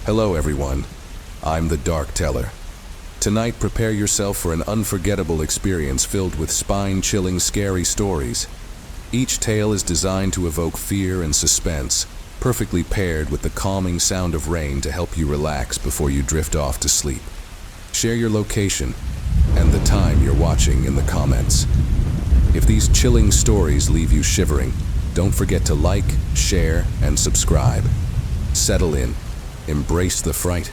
Hello everyone, I'm the Dark Teller. Tonight prepare yourself for an unforgettable experience filled with spine-chilling scary stories. Each tale is designed to evoke fear and suspense, perfectly paired with the calming sound of rain to help you relax before you drift off to sleep. Share your location and the time you're watching in the comments. If these chilling stories leave you shivering, don't forget to like, share, and subscribe. Settle in, embrace the fright,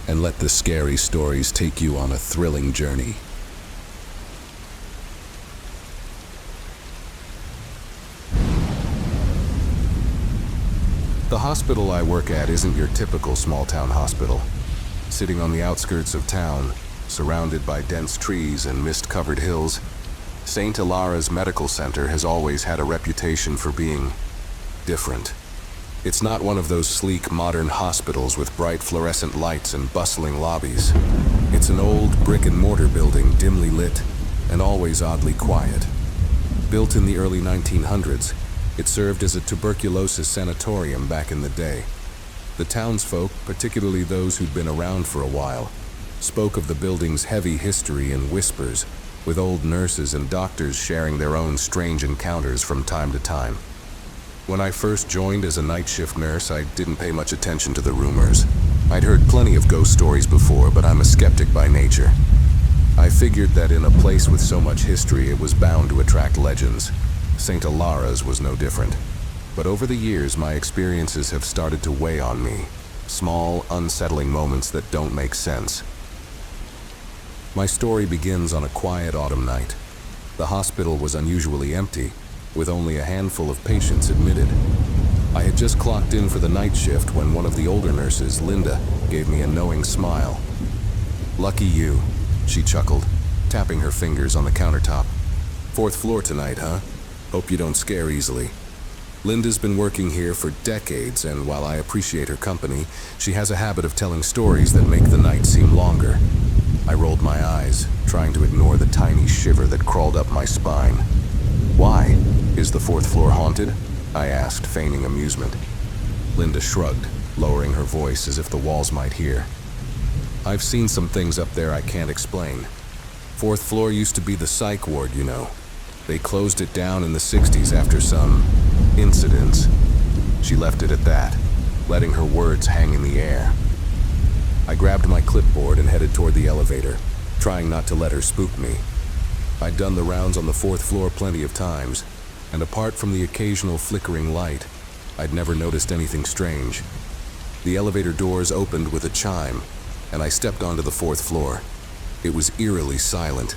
and let the scary stories take you on a thrilling journey. The hospital I work at isn't your typical small-town hospital. Sitting on the outskirts of town, surrounded by dense trees and mist-covered hills, St. Hilara's Medical Center has always had a reputation for being different. It's not one of those sleek modern hospitals with bright fluorescent lights and bustling lobbies. It's an old brick-and-mortar building, dimly lit and always oddly quiet. Built in the early 1900s, it served as a tuberculosis sanatorium back in the day. The townsfolk, particularly those who'd been around for a while, spoke of the building's heavy history in whispers, with old nurses and doctors sharing their own strange encounters from time to time. When I first joined as a night shift nurse, I didn't pay much attention to the rumors. I'd heard plenty of ghost stories before, but I'm a skeptic by nature. I figured that in a place with so much history, it was bound to attract legends. St. Hilara's was no different. But over the years, my experiences have started to weigh on me. Small, unsettling moments that don't make sense. My story begins on a quiet autumn night. The hospital was unusually empty, with only a handful of patients admitted. I had just clocked in for the night shift when one of the older nurses, Linda, gave me a knowing smile. "Lucky you," she chuckled, tapping her fingers on the countertop. "Fourth floor tonight, huh? Hope you don't scare easily." Linda's been working here for decades, and while I appreciate her company, she has a habit of telling stories that make the night seem longer. I rolled my eyes, trying to ignore the tiny shiver that crawled up my spine. "Why? Is the fourth floor haunted?" I asked, feigning amusement. Linda shrugged, lowering her voice as if the walls might hear. "I've seen some things up there I can't explain. Fourth floor used to be the psych ward, you know. They closed it down in the 60s after some incidents." She left it at that, letting her words hang in the air. I grabbed my clipboard and headed toward the elevator, trying not to let her spook me. I'd done the rounds on the fourth floor plenty of times, and apart from the occasional flickering light, I'd never noticed anything strange. The elevator doors opened with a chime, and I stepped onto the fourth floor. It was eerily silent.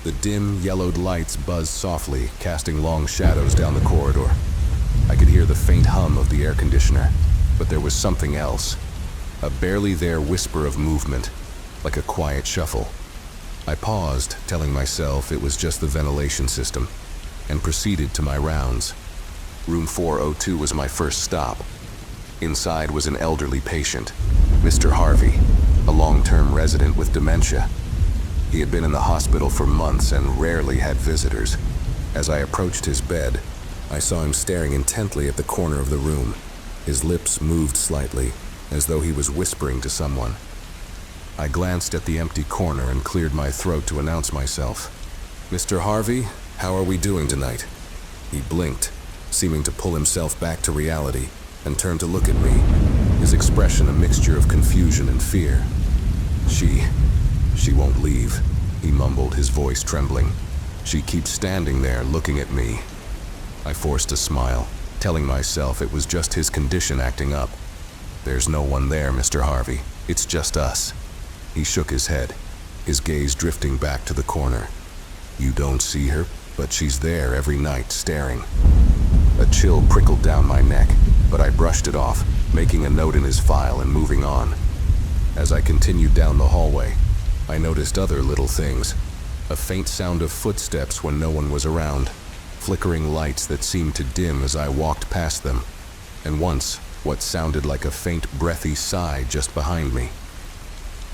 The dim, yellowed lights buzzed softly, casting long shadows down the corridor. I could hear the faint hum of the air conditioner, but there was something else. A barely there whisper of movement, like a quiet shuffle. I paused, telling myself it was just the ventilation system, and proceeded to my rounds. Room 402 was my first stop. Inside was an elderly patient, Mr. Harvey, a long-term resident with dementia. He had been in the hospital for months and rarely had visitors. As I approached his bed, I saw him staring intently at the corner of the room. His lips moved slightly, as though he was whispering to someone. I glanced at the empty corner and cleared my throat to announce myself. "Mr. Harvey, how are we doing tonight?" He blinked, seeming to pull himself back to reality, and turned to look at me, his expression a mixture of confusion and fear. She won't leave," he mumbled, his voice trembling. "She keeps standing there looking at me." I forced a smile, telling myself it was just his condition acting up. "There's no one there, Mr. Harvey. It's just us." He shook his head, his gaze drifting back to the corner. "You don't see her, but she's there every night, staring." A chill prickled down my neck, but I brushed it off, making a note in his file and moving on. As I continued down the hallway, I noticed other little things. A faint sound of footsteps when no one was around, flickering lights that seemed to dim as I walked past them, and once, what sounded like a faint breathy sigh just behind me.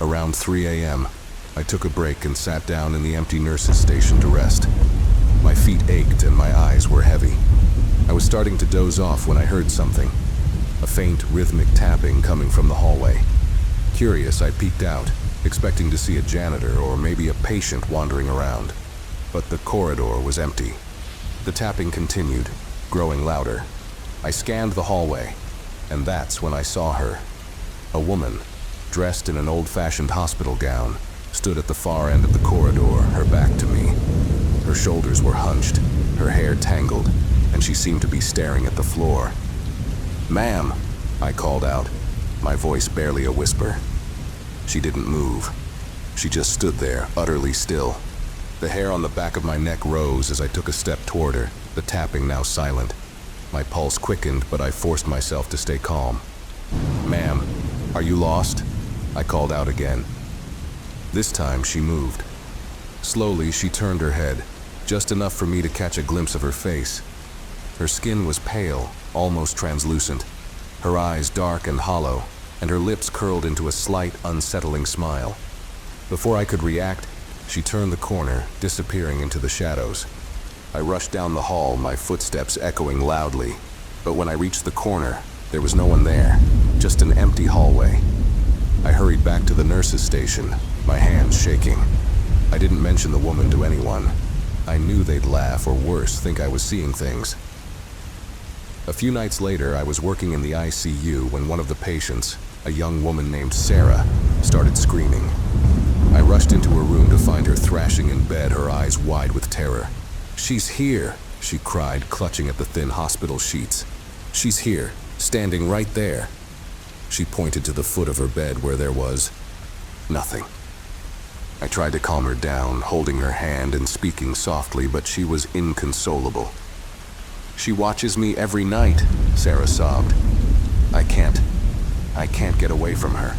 Around 3 a.m., I took a break and sat down in the empty nurse's station to rest. My feet ached and my eyes were heavy. I was starting to doze off when I heard something, a faint rhythmic tapping coming from the hallway. Curious, I peeked out, expecting to see a janitor or maybe a patient wandering around. But the corridor was empty. The tapping continued, growing louder. I scanned the hallway, and that's when I saw her. A woman, dressed in an old-fashioned hospital gown, stood at the far end of the corridor, her back to me. Her shoulders were hunched, her hair tangled, and she seemed to be staring at the floor. "Ma'am," I called out, my voice barely a whisper. She didn't move. She just stood there, utterly still. The hair on the back of my neck rose as I took a step toward her, the tapping now silent. My pulse quickened, but I forced myself to stay calm. "Ma'am, are you lost?" I called out again. This time she moved. Slowly she turned her head, just enough for me to catch a glimpse of her face. Her skin was pale, almost translucent, her eyes dark and hollow, and her lips curled into a slight, unsettling smile. Before I could react, she turned the corner, disappearing into the shadows. I rushed down the hall, my footsteps echoing loudly, but when I reached the corner, there was no one there, just an empty hallway. I hurried back to the nurse's station, my hands shaking. I didn't mention the woman to anyone. I knew they'd laugh, or worse, think I was seeing things. A few nights later, I was working in the ICU when one of the patients, a young woman named Sarah, started screaming. I rushed into her room to find her thrashing in bed, her eyes wide with terror. "She's here," she cried, clutching at the thin hospital sheets. "She's here, standing right there." She pointed to the foot of her bed where there was nothing. I tried to calm her down, holding her hand and speaking softly, but she was inconsolable. "She watches me every night," Sarah sobbed. I can't get away from her.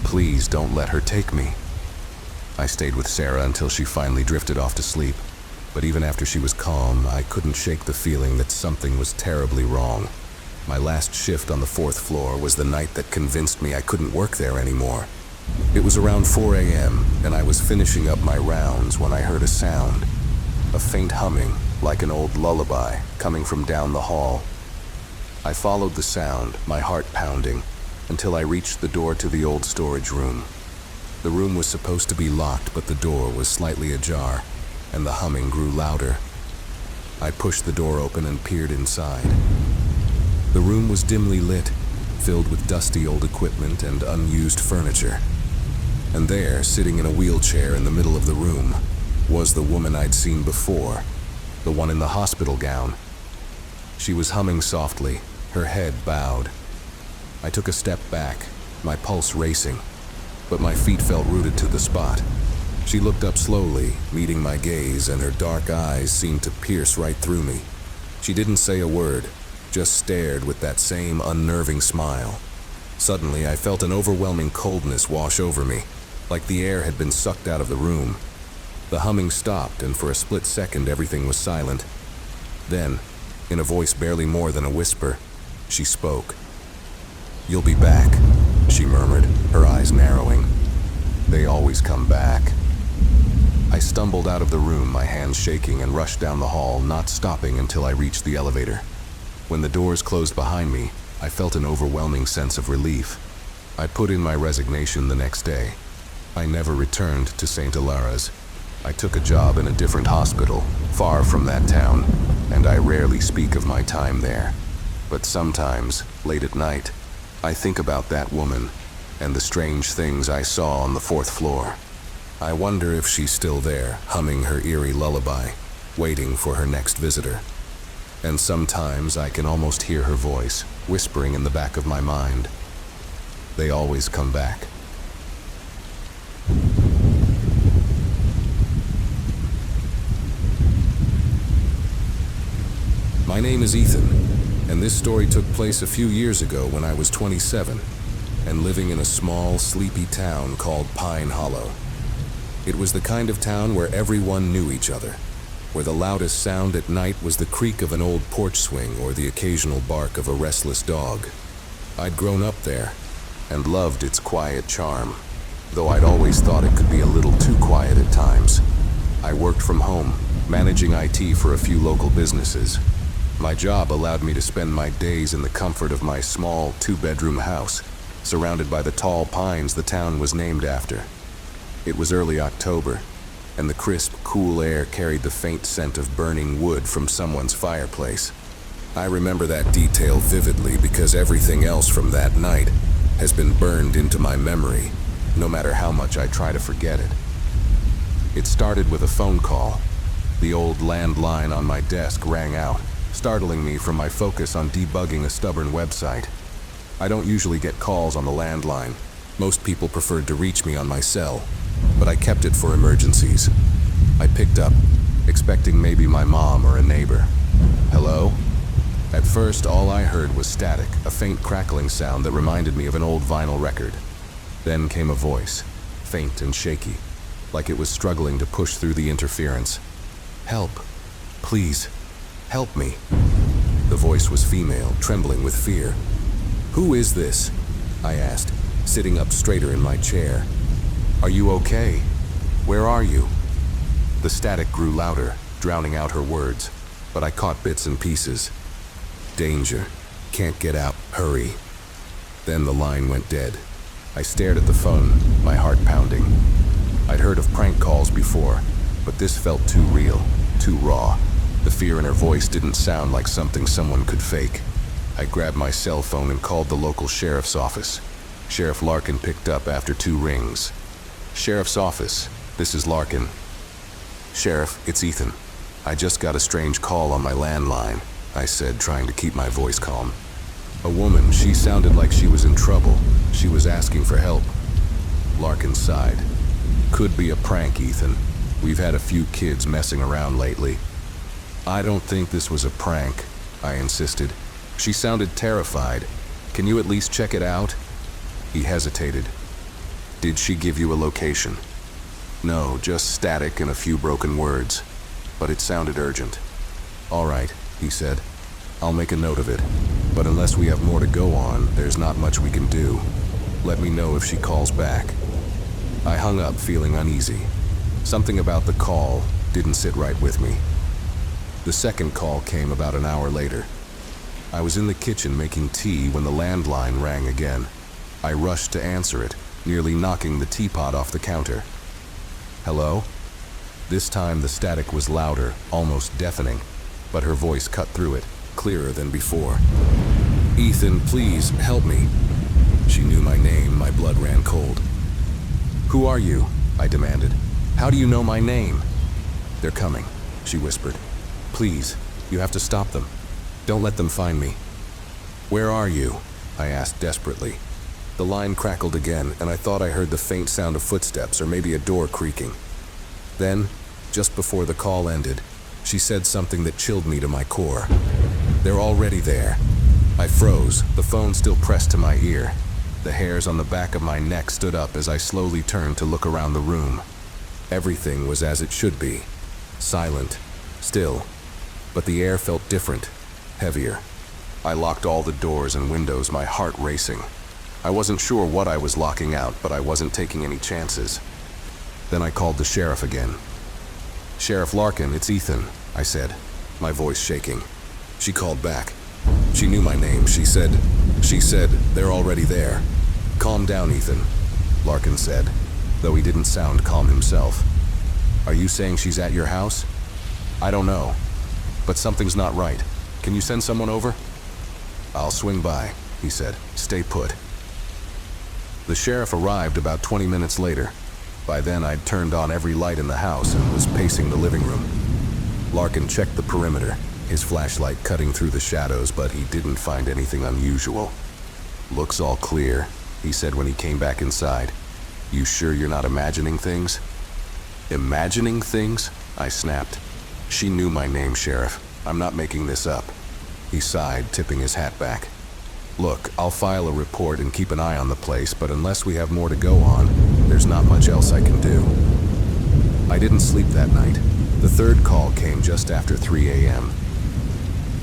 Please don't let her take me." I stayed with Sarah until she finally drifted off to sleep, but even after she was calm, I couldn't shake the feeling that something was terribly wrong. My last shift on the 4th floor was the night that convinced me I couldn't work there anymore. It was around 4 a.m., and I was finishing up my rounds when I heard a sound. A faint humming, like an old lullaby, coming from down the hall. I followed the sound, my heart pounding, until I reached the door to the old storage room. The room was supposed to be locked, but the door was slightly ajar, and the humming grew louder. I pushed the door open and peered inside. The room was dimly lit, filled with dusty old equipment and unused furniture. And there, sitting in a wheelchair in the middle of the room, was the woman I'd seen before, the one in the hospital gown. She was humming softly, her head bowed. I took a step back, my pulse racing, but my feet felt rooted to the spot. She looked up slowly, meeting my gaze, and her dark eyes seemed to pierce right through me. She didn't say a word, just stared with that same unnerving smile. Suddenly, I felt an overwhelming coldness wash over me, like the air had been sucked out of the room. The humming stopped, and for a split second, everything was silent. Then, in a voice barely more than a whisper, she spoke. "You'll be back," she murmured, her eyes narrowing. "They always come back." I stumbled out of the room, my hands shaking, and rushed down the hall, not stopping until I reached the elevator. When the doors closed behind me, I felt an overwhelming sense of relief. I put in my resignation the next day. I never returned to St. Hilara's. I took a job in a different hospital, far from that town, and I rarely speak of my time there. But sometimes, late at night, I think about that woman and the strange things I saw on the 4th floor. I wonder if she's still there, humming her eerie lullaby, waiting for her next visitor. And sometimes I can almost hear her voice, whispering in the back of my mind. They always come back. My name is Ethan, and this story took place a few years ago when I was 27 and living in a small, sleepy town called Pine Hollow. It was the kind of town where everyone knew each other, where the loudest sound at night was the creak of an old porch swing or the occasional bark of a restless dog. I'd grown up there and loved its quiet charm, though I'd always thought it could be a little too quiet at times. I worked from home, managing IT for a few local businesses. My job allowed me to spend my days in the comfort of my small 2-bedroom house, surrounded by the tall pines the town was named after. It was early October, and the crisp, cool air carried the faint scent of burning wood from someone's fireplace. I remember that detail vividly because everything else from that night has been burned into my memory, no matter how much I try to forget it. It started with a phone call. The old landline on my desk rang out, startling me from my focus on debugging a stubborn website. I don't usually get calls on the landline. Most people preferred to reach me on my cell, but I kept it for emergencies. I picked up, expecting maybe my mom or a neighbor. Hello? At first, all I heard was static, a faint crackling sound that reminded me of an old vinyl record. Then came a voice, faint and shaky, like it was struggling to push through the interference. Help. Please. Help me. The voice was female, trembling with fear. Who is this? I asked, sitting up straighter in my chair. Are you okay? Where are you? The static grew louder, drowning out her words, but I caught bits and pieces. Danger. Can't get out. Hurry. Then the line went dead. I stared at the phone, my heart pounding. I'd heard of prank calls before, but this felt too real, too raw. The fear in her voice didn't sound like something someone could fake. I grabbed my cell phone and called the local sheriff's office. Sheriff Larkin picked up after 2 rings. Sheriff's office, this is Larkin. Sheriff, it's Ethan. I just got a strange call on my landline, I said, trying to keep my voice calm. A woman, she sounded like she was in trouble. She was asking for help. Larkin sighed. Could be a prank, Ethan. We've had a few kids messing around lately. I don't think this was a prank, I insisted. She sounded terrified. Can you at least check it out? He hesitated. Did she give you a location? No, just static and a few broken words. But it sounded urgent. All right, he said. I'll make a note of it. But unless we have more to go on, there's not much we can do. Let me know if she calls back. I hung up feeling uneasy. Something about the call didn't sit right with me. The second call came about an hour later. I was in the kitchen making tea when the landline rang again. I rushed to answer it, nearly knocking the teapot off the counter. Hello? This time the static was louder, almost deafening, but her voice cut through it, clearer than before. Ethan, please, help me. She knew my name, my blood ran cold. Who are you? I demanded. How do you know my name? They're coming, she whispered. Please, you have to stop them. Don't let them find me. Where are you? I asked desperately. The line crackled again, and I thought I heard the faint sound of footsteps or maybe a door creaking. Then, just before the call ended, she said something that chilled me to my core. They're already there. I froze, the phone still pressed to my ear. The hairs on the back of my neck stood up as I slowly turned to look around the room. Everything was as it should be. Silent, still, but the air felt different, heavier. I locked all the doors and windows, my heart racing. I wasn't sure what I was locking out, but I wasn't taking any chances. Then I called the sheriff again. Sheriff Larkin, it's Ethan, I said, my voice shaking. She called back. She knew my name. She said, they're already there. Calm down, Ethan, Larkin said, though he didn't sound calm himself. Are you saying she's at your house? I don't know, but something's not right. Can you send someone over? I'll swing by, he said. Stay put. The sheriff arrived about 20 minutes later. By then, I'd turned on every light in the house and was pacing the living room. Larkin checked the perimeter, his flashlight cutting through the shadows, but he didn't find anything unusual. Looks all clear, he said when he came back inside. You sure you're not imagining things? Imagining things? I snapped. She knew my name, Sheriff. I'm not making this up. He sighed, tipping his hat back. Look, I'll file a report and keep an eye on the place, but unless we have more to go on, there's not much else I can do. I didn't sleep that night. The third call came just after 3 a.m.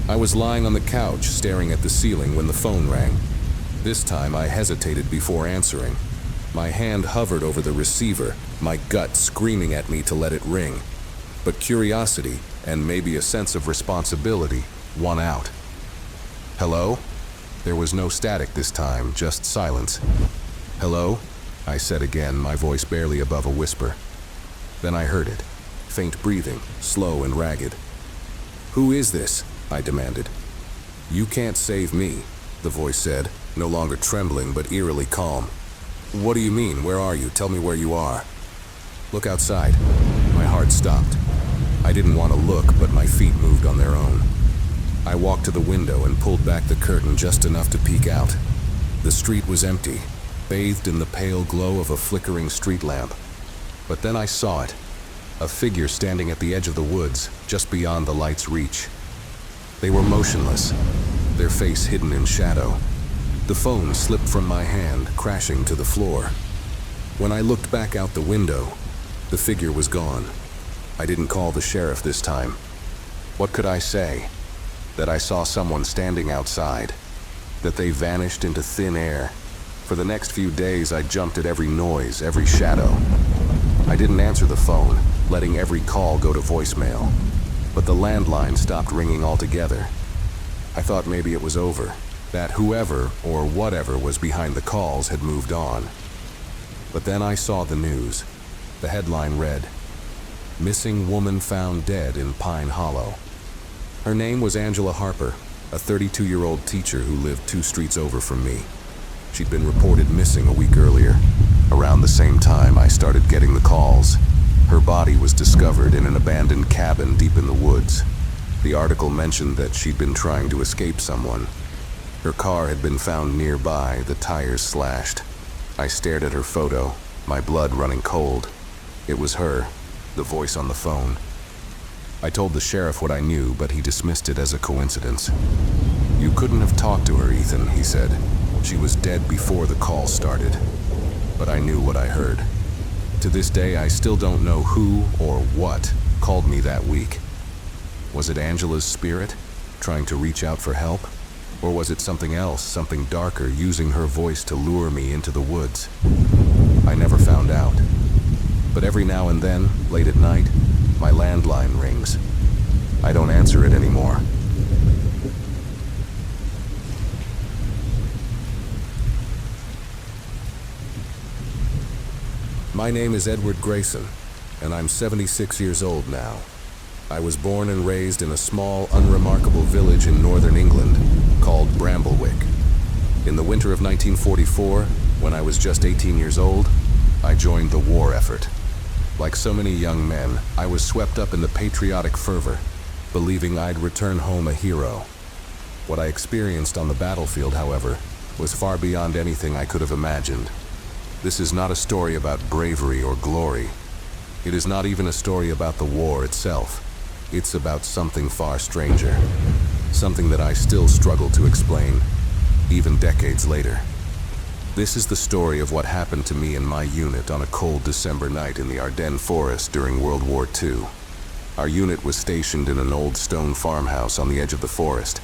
I was lying on the couch, staring at the ceiling when the phone rang. This time I hesitated before answering. My hand hovered over the receiver, my gut screaming at me to let it ring. But curiosity, and maybe a sense of responsibility, won out. Hello? There was no static this time, just silence. "Hello?" I said again, my voice barely above a whisper. Then I heard it. Faint breathing, slow and ragged. "Who is this?" I demanded. "You can't save me," the voice said, no longer trembling but eerily calm. "What do you mean? Where are you? Tell me where you are." "Look outside." My heart stopped. I didn't want to look, but my feet moved on their own. I walked to the window and pulled back the curtain just enough to peek out. The street was empty, bathed in the pale glow of a flickering street lamp. But then I saw it, a figure standing at the edge of the woods, just beyond the light's reach. They were motionless, their face hidden in shadow. The phone slipped from my hand, crashing to the floor. When I looked back out the window, the figure was gone. I didn't call the sheriff this time. What could I say? That I saw someone standing outside, that they vanished into thin air. For the next few days, I jumped at every noise, every shadow. I didn't answer the phone, letting every call go to voicemail. But the landline stopped ringing altogether. I thought maybe it was over, that whoever or whatever was behind the calls had moved on. But then I saw the news. The headline read, "Missing woman found dead in Pine Hollow." Her name was Angela Harper, a 32-year-old teacher who lived 2 streets over from me. She'd been reported missing a week earlier. Around the same time I started getting the calls. Her body was discovered in an abandoned cabin deep in the woods. The article mentioned that she'd been trying to escape someone. Her car had been found nearby, the tires slashed. I stared at her photo, my blood running cold. It was her, the voice on the phone. I told the sheriff what I knew, but he dismissed it as a coincidence. "You couldn't have talked to her, Ethan," he said. "She was dead before the call started." But I knew what I heard. To this day, I still don't know who or what called me that week. Was it Angela's spirit, trying to reach out for help? Or was it something else, something darker, using her voice to lure me into the woods? I never found out. But every now and then, late at night, my landline rings. I don't answer it anymore. My name is Edward Grayson, and I'm 76 years old now. I was born and raised in a small, unremarkable village in northern England called Bramblewick. In the winter of 1944, when I was just 18 years old, I joined the war effort. Like so many young men, I was swept up in the patriotic fervor, believing I'd return home a hero. What I experienced on the battlefield, however, was far beyond anything I could have imagined. This is not a story about bravery or glory. It is not even a story about the war itself. It's about something far stranger, something that I still struggle to explain, even decades later. This is the story of what happened to me and my unit on a cold December night in the Ardennes forest during World War II. Our unit was stationed in an old stone farmhouse on the edge of the forest,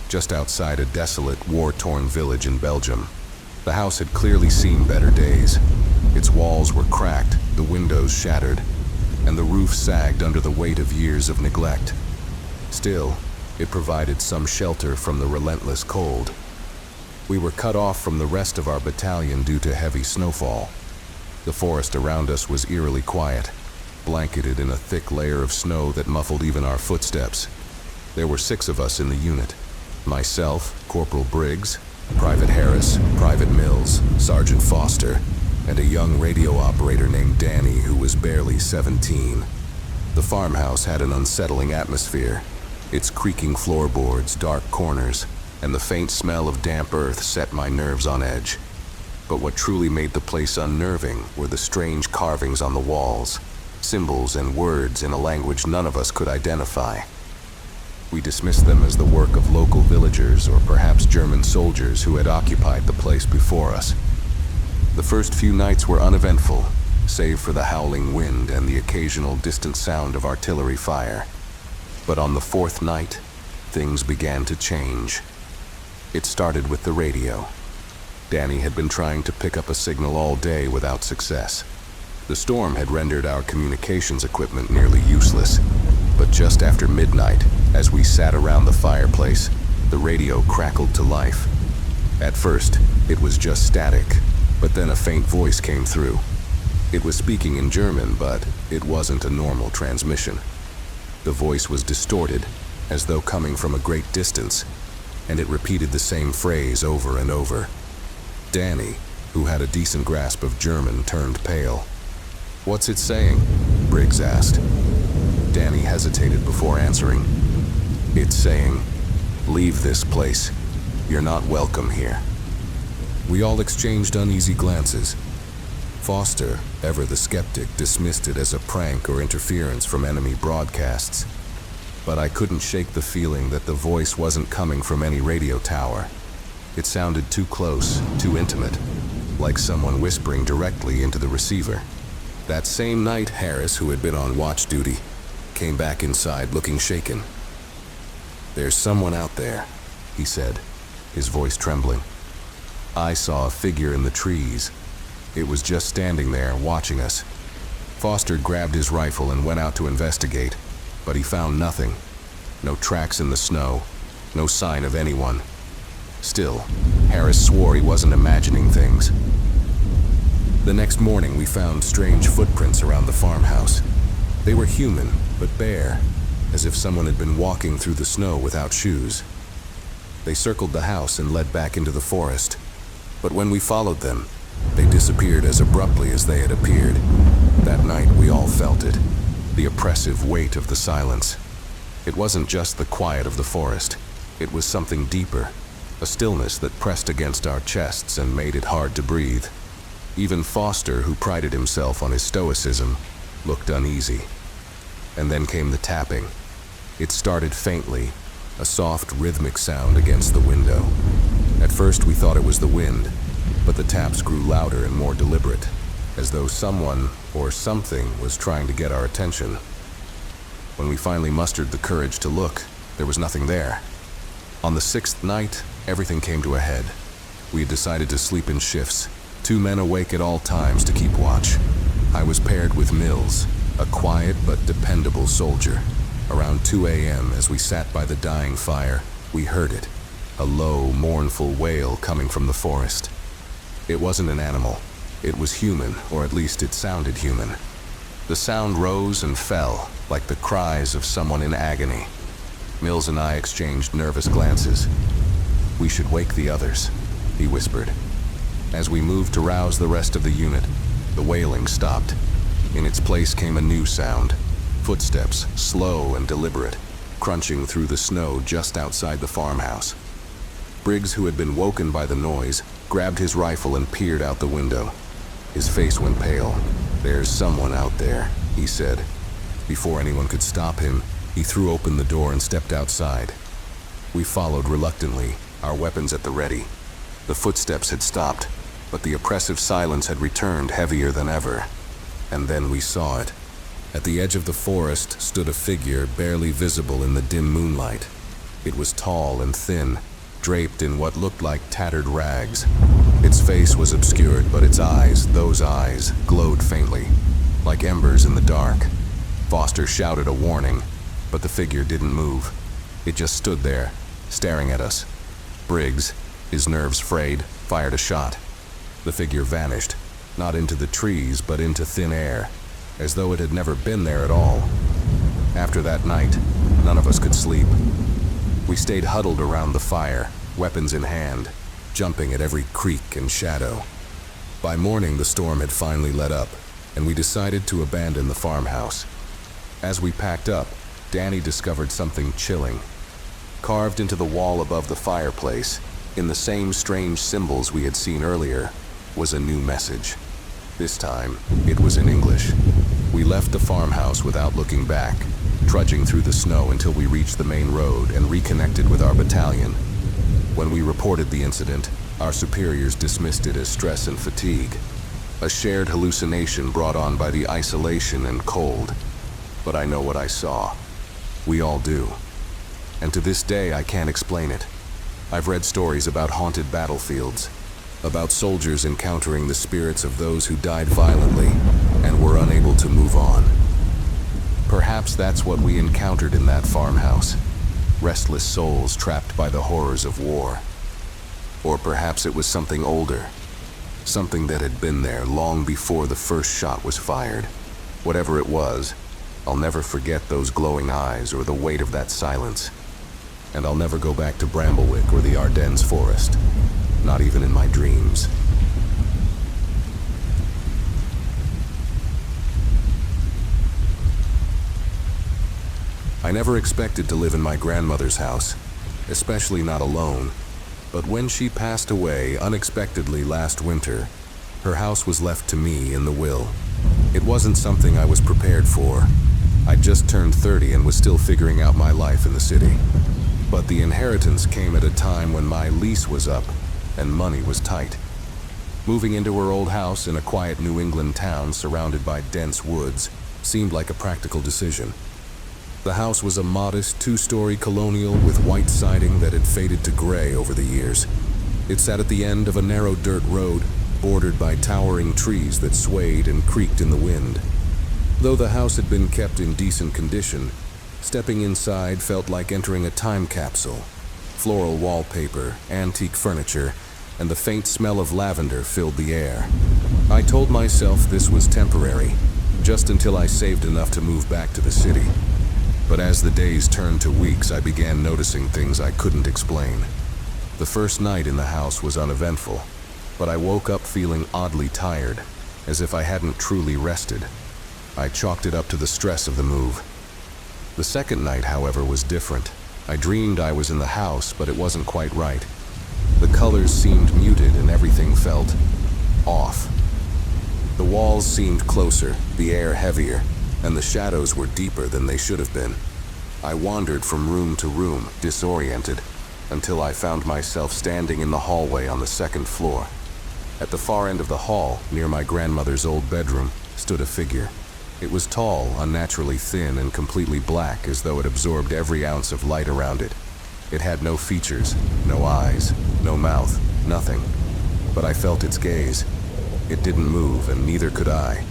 just outside a desolate, war-torn village in Belgium. The house had clearly seen better days. Its walls were cracked, the windows shattered, and the roof sagged under the weight of years of neglect. Still, it provided some shelter from the relentless cold. We were cut off from the rest of our battalion due to heavy snowfall. The forest around us was eerily quiet, blanketed in a thick layer of snow that muffled even our footsteps. There were 6 of us in the unit. Myself, Corporal Briggs, Private Harris, Private Mills, Sergeant Foster, and a young radio operator named Danny who was barely 17. The farmhouse had an unsettling atmosphere. Its creaking floorboards, dark corners, and the faint smell of damp earth set my nerves on edge. But what truly made the place unnerving were the strange carvings on the walls, symbols and words in a language none of us could identify. We dismissed them as the work of local villagers or perhaps German soldiers who had occupied the place before us. The first few nights were uneventful, save for the howling wind and the occasional distant sound of artillery fire. But on the 4th night, things began to change. It started with the radio. Danny had been trying to pick up a signal all day without success. The storm had rendered our communications equipment nearly useless. But just after midnight, as we sat around the fireplace, the radio crackled to life. At first, it was just static, but then a faint voice came through. It was speaking in German, but it wasn't a normal transmission. The voice was distorted, as though coming from a great distance, and it repeated the same phrase over and over. Danny, who had a decent grasp of German, turned pale. "What's it saying?" Briggs asked. Danny hesitated before answering. "It's saying, 'Leave this place. You're not welcome here.'" We all exchanged uneasy glances. Foster, ever the skeptic, dismissed it as a prank or interference from enemy broadcasts. But I couldn't shake the feeling that the voice wasn't coming from any radio tower. It sounded too close, too intimate, like someone whispering directly into the receiver. That same night, Harris, who had been on watch duty, came back inside looking shaken. "There's someone out there," he said, his voice trembling. "I saw a figure in the trees. It was just standing there, watching us." Foster grabbed his rifle and went out to investigate, but he found nothing. No tracks in the snow, no sign of anyone. Still, Harris swore he wasn't imagining things. The next morning, we found strange footprints around the farmhouse. They were human, but bare, as if someone had been walking through the snow without shoes. They circled the house and led back into the forest. But when we followed them, they disappeared as abruptly as they had appeared. That night, we all felt it, the oppressive weight of the silence. It wasn't just the quiet of the forest. It was something deeper, a stillness that pressed against our chests and made it hard to breathe. Even Foster, who prided himself on his stoicism, looked uneasy. And then came the tapping. It started faintly, a soft rhythmic sound against the window. At first we thought it was the wind, but the taps grew louder and more deliberate, as though someone or something was trying to get our attention. When we finally mustered the courage to look, there was nothing there. On the sixth night, everything came to a head. We had decided to sleep in shifts, 2 men awake at all times to keep watch. I was paired with Mills, a quiet but dependable soldier. Around 2 a.m., as we sat by the dying fire, we heard it, a low, mournful wail coming from the forest. It wasn't an animal. It was human, or at least it sounded human. The sound rose and fell, like the cries of someone in agony. Mills and I exchanged nervous glances. "We should wake the others," he whispered. As we moved to rouse the rest of the unit, the wailing stopped. In its place came a new sound. Footsteps, slow and deliberate, crunching through the snow just outside the farmhouse. Briggs, who had been woken by the noise, grabbed his rifle and peered out the window. His face went pale. "There's someone out there," he said. Before anyone could stop him, he threw open the door and stepped outside. We followed reluctantly, our weapons at the ready. The footsteps had stopped, but the oppressive silence had returned heavier than ever. And then we saw it. At the edge of the forest stood a figure barely visible in the dim moonlight. It was tall and thin, draped in what looked like tattered rags. Its face was obscured, but its eyes, those eyes, glowed faintly, like embers in the dark. Foster shouted a warning, but the figure didn't move. It just stood there, staring at us. Briggs, his nerves frayed, fired a shot. The figure vanished, not into the trees, but into thin air, as though it had never been there at all. After that night, none of us could sleep. We stayed huddled around the fire, weapons in hand, jumping at every creak and shadow. By morning, the storm had finally let up, and we decided to abandon the farmhouse. As we packed up, Danny discovered something chilling. Carved into the wall above the fireplace, in the same strange symbols we had seen earlier, was a new message. This time, it was in English. We left the farmhouse without looking back, trudging through the snow until we reached the main road and reconnected with our battalion. When we reported the incident, our superiors dismissed it as stress and fatigue, a shared hallucination brought on by the isolation and cold. But I know what I saw. We all do. And to this day, I can't explain it. I've read stories about haunted battlefields, about soldiers encountering the spirits of those who died violently and were unable to move on. Perhaps that's what we encountered in that farmhouse. Restless souls trapped by the horrors of war. Or perhaps it was something older. Something that had been there long before the first shot was fired. Whatever it was, I'll never forget those glowing eyes or the weight of that silence. And I'll never go back to Bramblewick or the Ardennes forest. Not even in my dreams. I never expected to live in my grandmother's house, especially not alone. But when she passed away unexpectedly last winter, her house was left to me in the will. It wasn't something I was prepared for. I'd just turned 30 and was still figuring out my life in the city. But the inheritance came at a time when my lease was up and money was tight. Moving into her old house in a quiet New England town surrounded by dense woods seemed like a practical decision. The house was a modest two-story colonial with white siding that had faded to gray over the years. It sat at the end of a narrow dirt road, bordered by towering trees that swayed and creaked in the wind. Though the house had been kept in decent condition, stepping inside felt like entering a time capsule. Floral wallpaper, antique furniture, and the faint smell of lavender filled the air. I told myself this was temporary, just until I saved enough to move back to the city. But as the days turned to weeks, I began noticing things I couldn't explain. The first night in the house was uneventful, but I woke up feeling oddly tired, as if I hadn't truly rested. I chalked it up to the stress of the move. The second night, however, was different. I dreamed I was in the house, but it wasn't quite right. The colors seemed muted and everything felt off. The walls seemed closer, the air heavier, and the shadows were deeper than they should have been. I wandered from room to room, disoriented, until I found myself standing in the hallway on the second floor. At the far end of the hall, near my grandmother's old bedroom, stood a figure. It was tall, unnaturally thin, and completely black, as though it absorbed every ounce of light around it. It had no features, no eyes, no mouth, nothing. But I felt its gaze. It didn't move, and neither could I.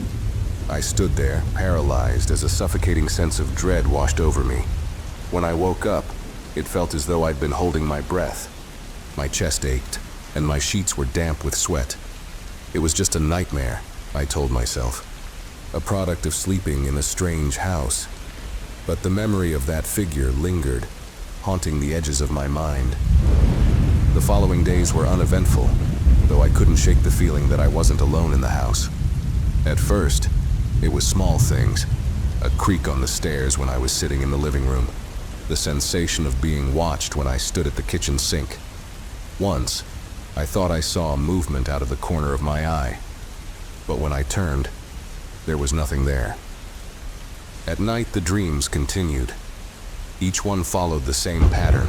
I stood there, paralyzed, as a suffocating sense of dread washed over me. When I woke up, it felt as though I'd been holding my breath. My chest ached, and my sheets were damp with sweat. It was just a nightmare, I told myself. A product of sleeping in a strange house. But the memory of that figure lingered, haunting the edges of my mind. The following days were uneventful, though I couldn't shake the feeling that I wasn't alone in the house. At first, it was small things. A creak on the stairs when I was sitting in the living room. The sensation of being watched when I stood at the kitchen sink. Once, I thought I saw a movement out of the corner of my eye. But when I turned, there was nothing there. At night, the dreams continued. Each one followed the same pattern.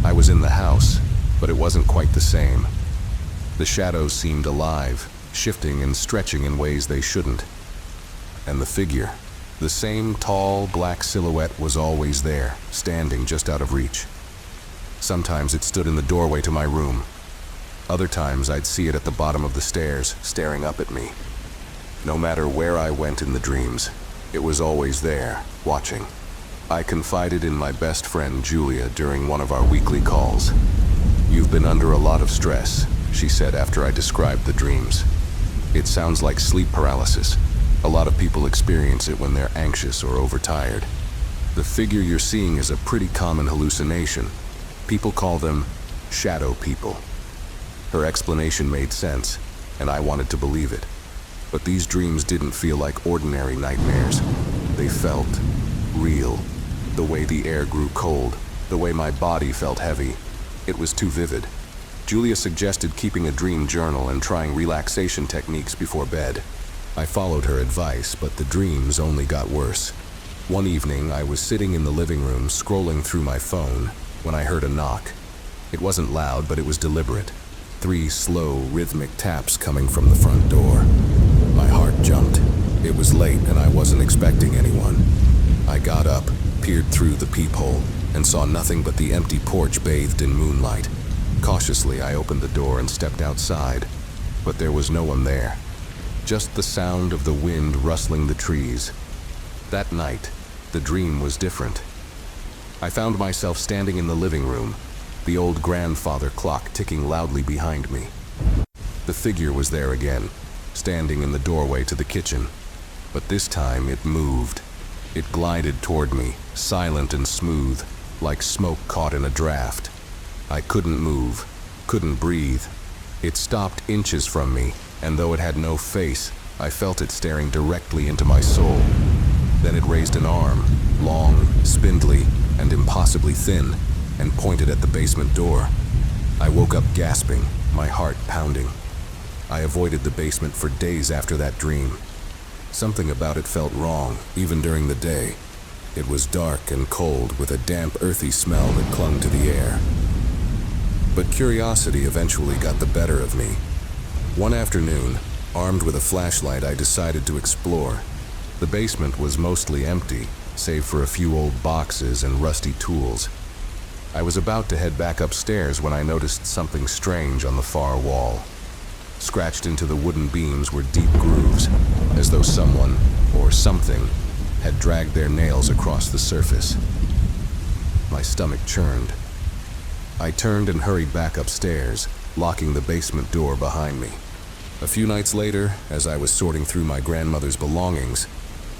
I was in the house, but it wasn't quite the same. The shadows seemed alive, shifting and stretching in ways they shouldn't. And the figure, the same tall, black silhouette, was always there, standing just out of reach. Sometimes it stood in the doorway to my room. Other times I'd see it at the bottom of the stairs, staring up at me. No matter where I went in the dreams, it was always there, watching. I confided in my best friend Julia during one of our weekly calls. "You've been under a lot of stress," she said after I described the dreams. "It sounds like sleep paralysis. A lot of people experience it when they're anxious or overtired. The figure you're seeing is a pretty common hallucination. People call them shadow people." Her explanation made sense, and I wanted to believe it. But these dreams didn't feel like ordinary nightmares. They felt real. The way the air grew cold, the way my body felt heavy. It was too vivid. Julia suggested keeping a dream journal and trying relaxation techniques before bed. I followed her advice, but the dreams only got worse. One evening, I was sitting in the living room scrolling through my phone when I heard a knock. It wasn't loud, but it was deliberate. 3 slow, rhythmic taps coming from the front door. My heart jumped. It was late and I wasn't expecting anyone. I got up, peered through the peephole, and saw nothing but the empty porch bathed in moonlight. Cautiously, I opened the door and stepped outside, but there was no one there. Just the sound of the wind rustling the trees. That night, the dream was different. I found myself standing in the living room, the old grandfather clock ticking loudly behind me. The figure was there again, standing in the doorway to the kitchen. But this time it moved. It glided toward me, silent and smooth, like smoke caught in a draft. I couldn't move, couldn't breathe. It stopped inches from me, and though it had no face, I felt it staring directly into my soul. Then it raised an arm, long, spindly, and impossibly thin, and pointed at the basement door. I woke up gasping, my heart pounding. I avoided the basement for days after that dream. Something about it felt wrong, even during the day. It was dark and cold, with a damp, earthy smell that clung to the air. But curiosity eventually got the better of me. One afternoon, armed with a flashlight, I decided to explore. The basement was mostly empty, save for a few old boxes and rusty tools. I was about to head back upstairs when I noticed something strange on the far wall. Scratched into the wooden beams were deep grooves, as though someone, or something, had dragged their nails across the surface. My stomach churned. I turned and hurried back upstairs, locking the basement door behind me. A few nights later, as I was sorting through my grandmother's belongings,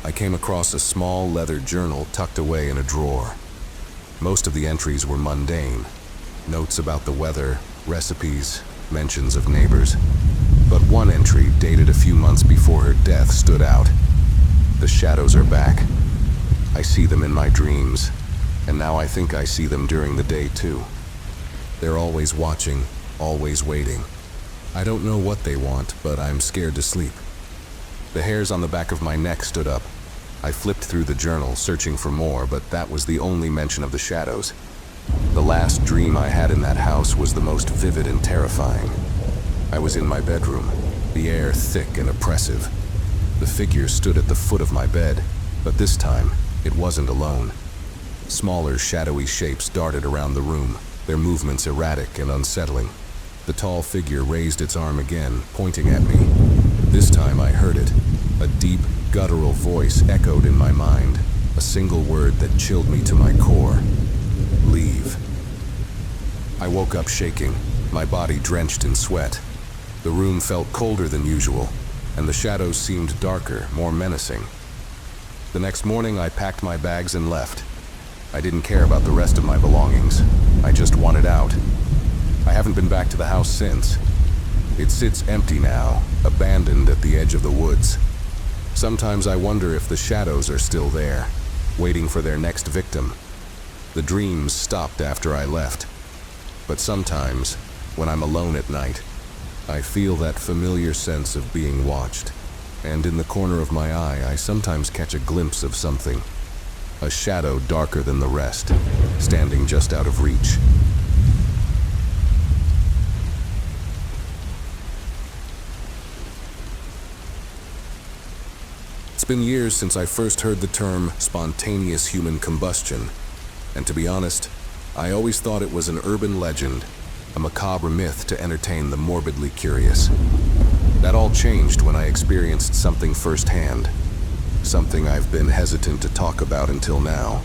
I came across a small leather journal tucked away in a drawer. Most of the entries were mundane, notes about the weather, recipes, mentions of neighbors. But one entry, dated a few months before her death, stood out. The shadows are back. I see them in my dreams, and now I think I see them during the day too. They're always watching, always waiting. I don't know what they want, but I'm scared to sleep. The hairs on the back of my neck stood up. I flipped through the journal, searching for more, but that was the only mention of the shadows. The last dream I had in that house was the most vivid and terrifying. I was in my bedroom, the air thick and oppressive. The figure stood at the foot of my bed, but this time, it wasn't alone. Smaller, shadowy shapes darted around the room, their movements erratic and unsettling. The tall figure raised its arm again, pointing at me. This time I heard it. A deep, guttural voice echoed in my mind, a single word that chilled me to my core. Leave. I woke up shaking, my body drenched in sweat. The room felt colder than usual, and the shadows seemed darker, more menacing. The next morning, I packed my bags and left. I didn't care about the rest of my belongings. I just wanted out. I haven't been back to the house since. It sits empty now, abandoned at the edge of the woods. Sometimes I wonder if the shadows are still there, waiting for their next victim. The dreams stopped after I left. But sometimes, when I'm alone at night, I feel that familiar sense of being watched. And in the corner of my eye, I sometimes catch a glimpse of something. A shadow darker than the rest, standing just out of reach. It's been years since I first heard the term spontaneous human combustion, and to be honest, I always thought it was an urban legend, a macabre myth to entertain the morbidly curious. That all changed when I experienced something firsthand, something I've been hesitant to talk about until now.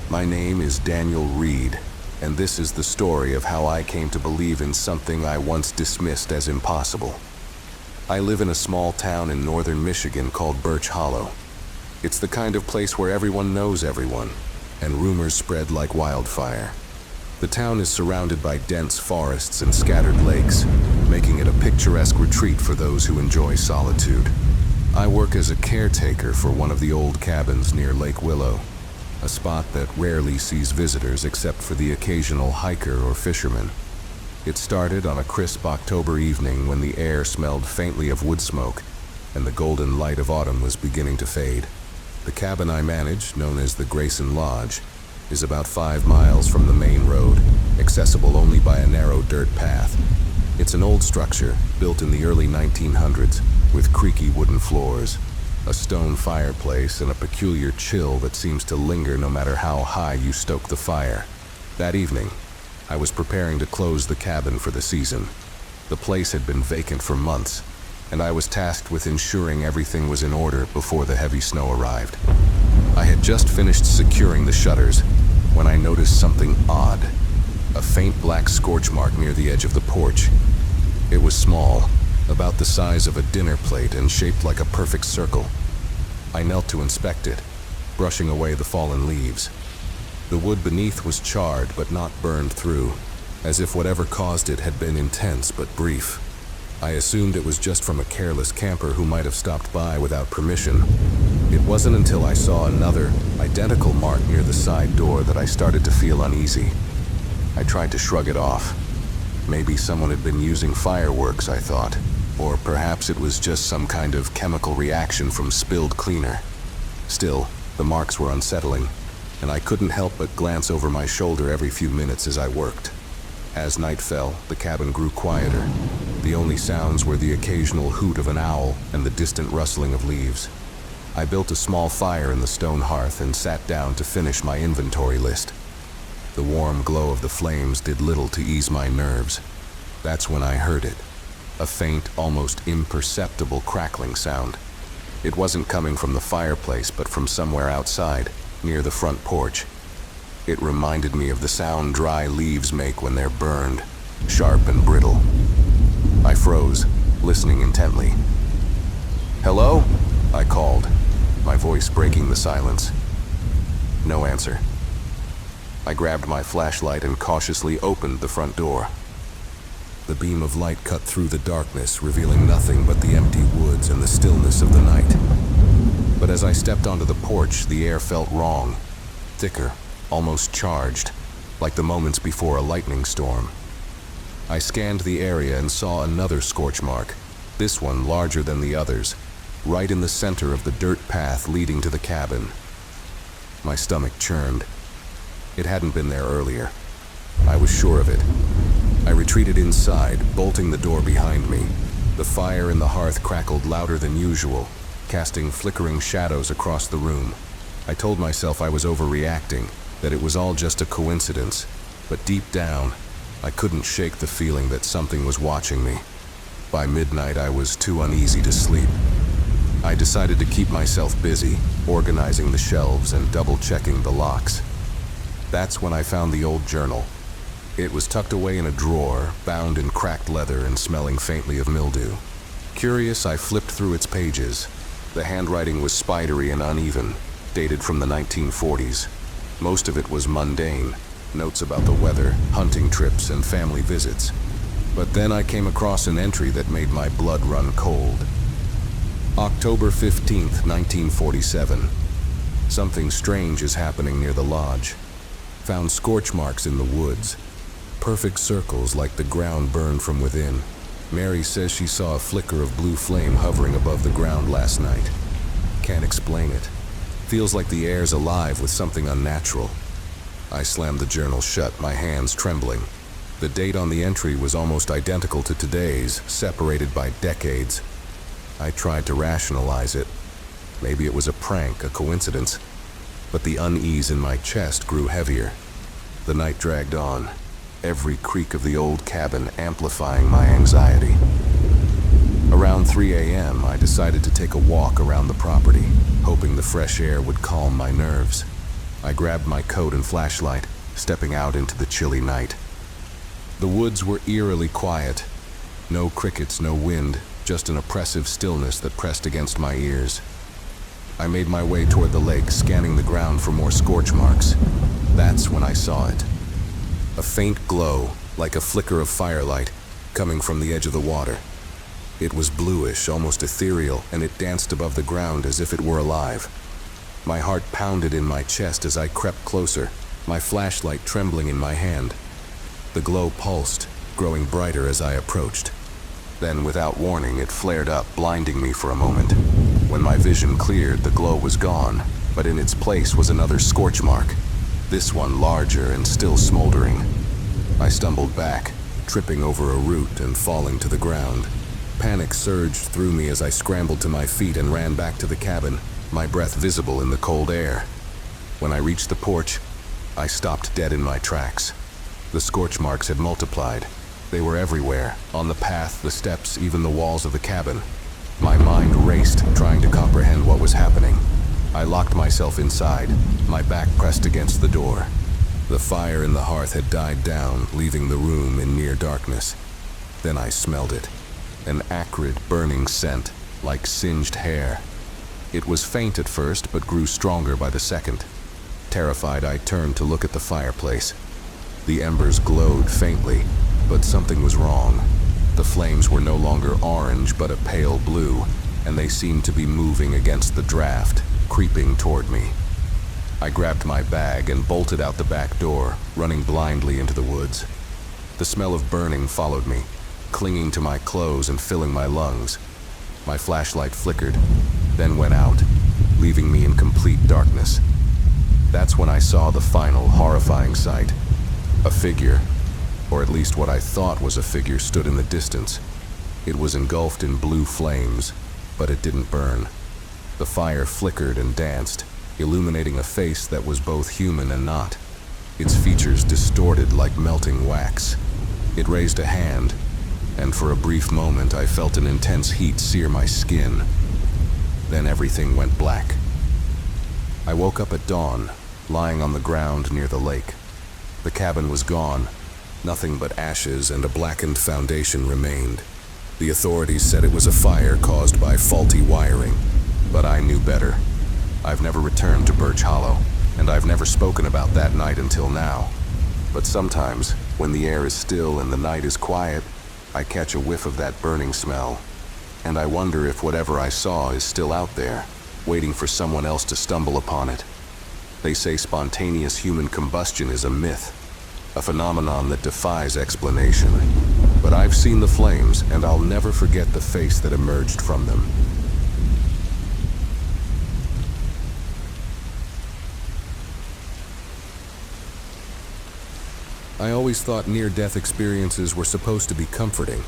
My name is Daniel Reed, and this is the story of how I came to believe in something I once dismissed as impossible. I live in a small town in northern Michigan called Birch Hollow. It's the kind of place where everyone knows everyone, and rumors spread like wildfire. The town is surrounded by dense forests and scattered lakes, making it a picturesque retreat for those who enjoy solitude. I work as a caretaker for one of the old cabins near Lake Willow, a spot that rarely sees visitors except for the occasional hiker or fisherman. It started on a crisp October evening when the air smelled faintly of wood smoke and the golden light of autumn was beginning to fade. The cabin I manage, known as the Grayson Lodge, is about 5 miles from the main road, accessible only by a narrow dirt path. It's an old structure, built in the early 1900s, with creaky wooden floors, a stone fireplace, and a peculiar chill that seems to linger no matter how high you stoke the fire. That evening, I was preparing to close the cabin for the season. The place had been vacant for months, and I was tasked with ensuring everything was in order before the heavy snow arrived. I had just finished securing the shutters when I noticed something odd. a faint black scorch mark near the edge of the porch. It was small, about the size of a dinner plate and shaped like a perfect circle. I knelt to inspect it, brushing away the fallen leaves. The wood beneath was charred but not burned through, as if whatever caused it had been intense but brief. I assumed it was just from a careless camper who might have stopped by without permission. It wasn't until I saw another, identical mark near the side door that I started to feel uneasy. I tried to shrug it off. Maybe someone had been using fireworks, I thought, or perhaps it was just some kind of chemical reaction from spilled cleaner. Still, the marks were unsettling, and I couldn't help but glance over my shoulder every few minutes as I worked. As night fell, the cabin grew quieter. The only sounds were the occasional hoot of an owl and the distant rustling of leaves. I built a small fire in the stone hearth and sat down to finish my inventory list. The warm glow of the flames did little to ease my nerves. That's when I heard it, a faint, almost imperceptible crackling sound. It wasn't coming from the fireplace, but from somewhere outside, near the front porch. It reminded me of the sound dry leaves make when they're burned, sharp and brittle. I froze, listening intently. "Hello?" I called, my voice breaking the silence. No answer. I grabbed my flashlight and cautiously opened the front door. The beam of light cut through the darkness, revealing nothing but the empty woods and the stillness of the night. But as I stepped onto the porch, the air felt wrong, thicker, almost charged, like the moments before a lightning storm. I scanned the area and saw another scorch mark, this one larger than the others, right in the center of the dirt path leading to the cabin. My stomach churned. It hadn't been there earlier. I was sure of it. I retreated inside, bolting the door behind me. The fire in the hearth crackled louder than usual, casting flickering shadows across the room. I told myself I was overreacting, that it was all just a coincidence, but deep down, I couldn't shake the feeling that something was watching me. By midnight, I was too uneasy to sleep. I decided to keep myself busy, organizing the shelves and double-checking the locks. That's when I found the old journal. It was tucked away in a drawer, bound in cracked leather and smelling faintly of mildew. Curious, I flipped through its pages. The handwriting was spidery and uneven, dated from the 1940s. Most of it was mundane, notes about the weather, hunting trips, and family visits. But then I came across an entry that made my blood run cold. October 15th, 1947. Something strange is happening near the lodge. Found scorch marks in the woods. Perfect circles like the ground burned from within. Mary says she saw a flicker of blue flame hovering above the ground last night. Can't explain it. Feels like the air's alive with something unnatural. I slammed the journal shut, my hands trembling. The date on the entry was almost identical to today's, separated by decades. I tried to rationalize it. Maybe it was a prank, a coincidence. But the unease in my chest grew heavier. The night dragged on, every creak of the old cabin amplifying my anxiety. Around 3 a.m., I decided to take a walk around the property, hoping the fresh air would calm my nerves. I grabbed my coat and flashlight, stepping out into the chilly night. The woods were eerily quiet. No crickets, no wind, just an oppressive stillness that pressed against my ears. I made my way toward the lake, scanning the ground for more scorch marks. That's when I saw it. A faint glow, like a flicker of firelight, coming from the edge of the water. It was bluish, almost ethereal, and it danced above the ground as if it were alive. My heart pounded in my chest as I crept closer, my flashlight trembling in my hand. The glow pulsed, growing brighter as I approached. Then, without warning, it flared up, blinding me for a moment. When my vision cleared, the glow was gone, but in its place was another scorch mark, this one larger and still smoldering. I stumbled back, tripping over a root and falling to the ground. Panic surged through me as I scrambled to my feet and ran back to the cabin, my breath visible in the cold air. When I reached the porch, I stopped dead in my tracks. The scorch marks had multiplied. They were everywhere, on the path, the steps, even the walls of the cabin. My mind raced, trying to comprehend what was happening. I locked myself inside, my back pressed against the door. The fire in the hearth had died down, leaving the room in near darkness. Then I smelled it. An acrid, burning scent, like singed hair. It was faint at first, but grew stronger by the second. Terrified, I turned to look at the fireplace. The embers glowed faintly, but something was wrong. The flames were no longer orange, but a pale blue, and they seemed to be moving against the draft, creeping toward me. I grabbed my bag and bolted out the back door, running blindly into the woods. The smell of burning followed me, clinging to my clothes and filling my lungs. My flashlight flickered, then went out, leaving me in complete darkness. That's when I saw the final horrifying sight. A figure, or at least what I thought was a figure, stood in the distance. It was engulfed in blue flames, but it didn't burn. The fire flickered and danced, illuminating a face that was both human and not. Its features distorted like melting wax. It raised a hand, and for a brief moment I felt an intense heat sear my skin. Then everything went black. I woke up at dawn, lying on the ground near the lake. The cabin was gone. Nothing but ashes and a blackened foundation remained. The authorities said it was a fire caused by faulty wiring, but I knew better. I've never returned to Birch Hollow, and I've never spoken about that night until now. But sometimes, when the air is still and the night is quiet, I catch a whiff of that burning smell, and I wonder if whatever I saw is still out there, waiting for someone else to stumble upon it. They say spontaneous human combustion is a myth, a phenomenon that defies explanation. But I've seen the flames, and I'll never forget the face that emerged from them. I always thought near-death experiences were supposed to be comforting.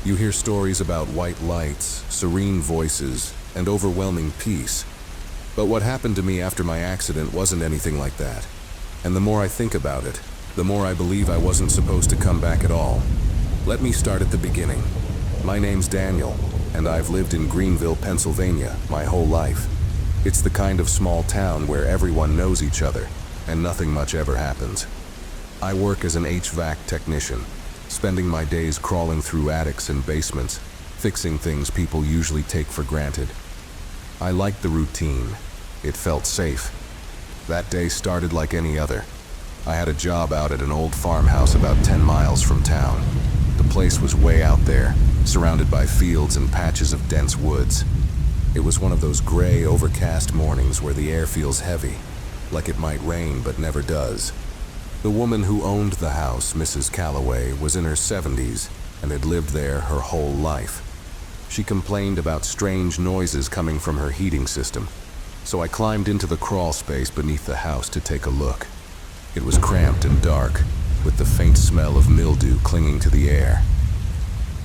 You hear stories about white lights, serene voices, and overwhelming peace. But what happened to me after my accident wasn't anything like that. And the more I think about it, the more I believe I wasn't supposed to come back at all. Let me start at the beginning. My name's Daniel, and I've lived in Greenville, Pennsylvania, my whole life. It's the kind of small town where everyone knows each other, and nothing much ever happens. I work as an HVAC technician, spending my days crawling through attics and basements, fixing things people usually take for granted. I liked the routine. It felt safe. That day started like any other. I had a job out at an old farmhouse about 10 miles from town. The place was way out there, surrounded by fields and patches of dense woods. It was one of those gray, overcast mornings where the air feels heavy, like it might rain but never does. The woman who owned the house, Mrs. Calloway, was in her 70s and had lived there her whole life. She complained about strange noises coming from her heating system, so I climbed into the crawl space beneath the house to take a look. It was cramped and dark, with the faint smell of mildew clinging to the air.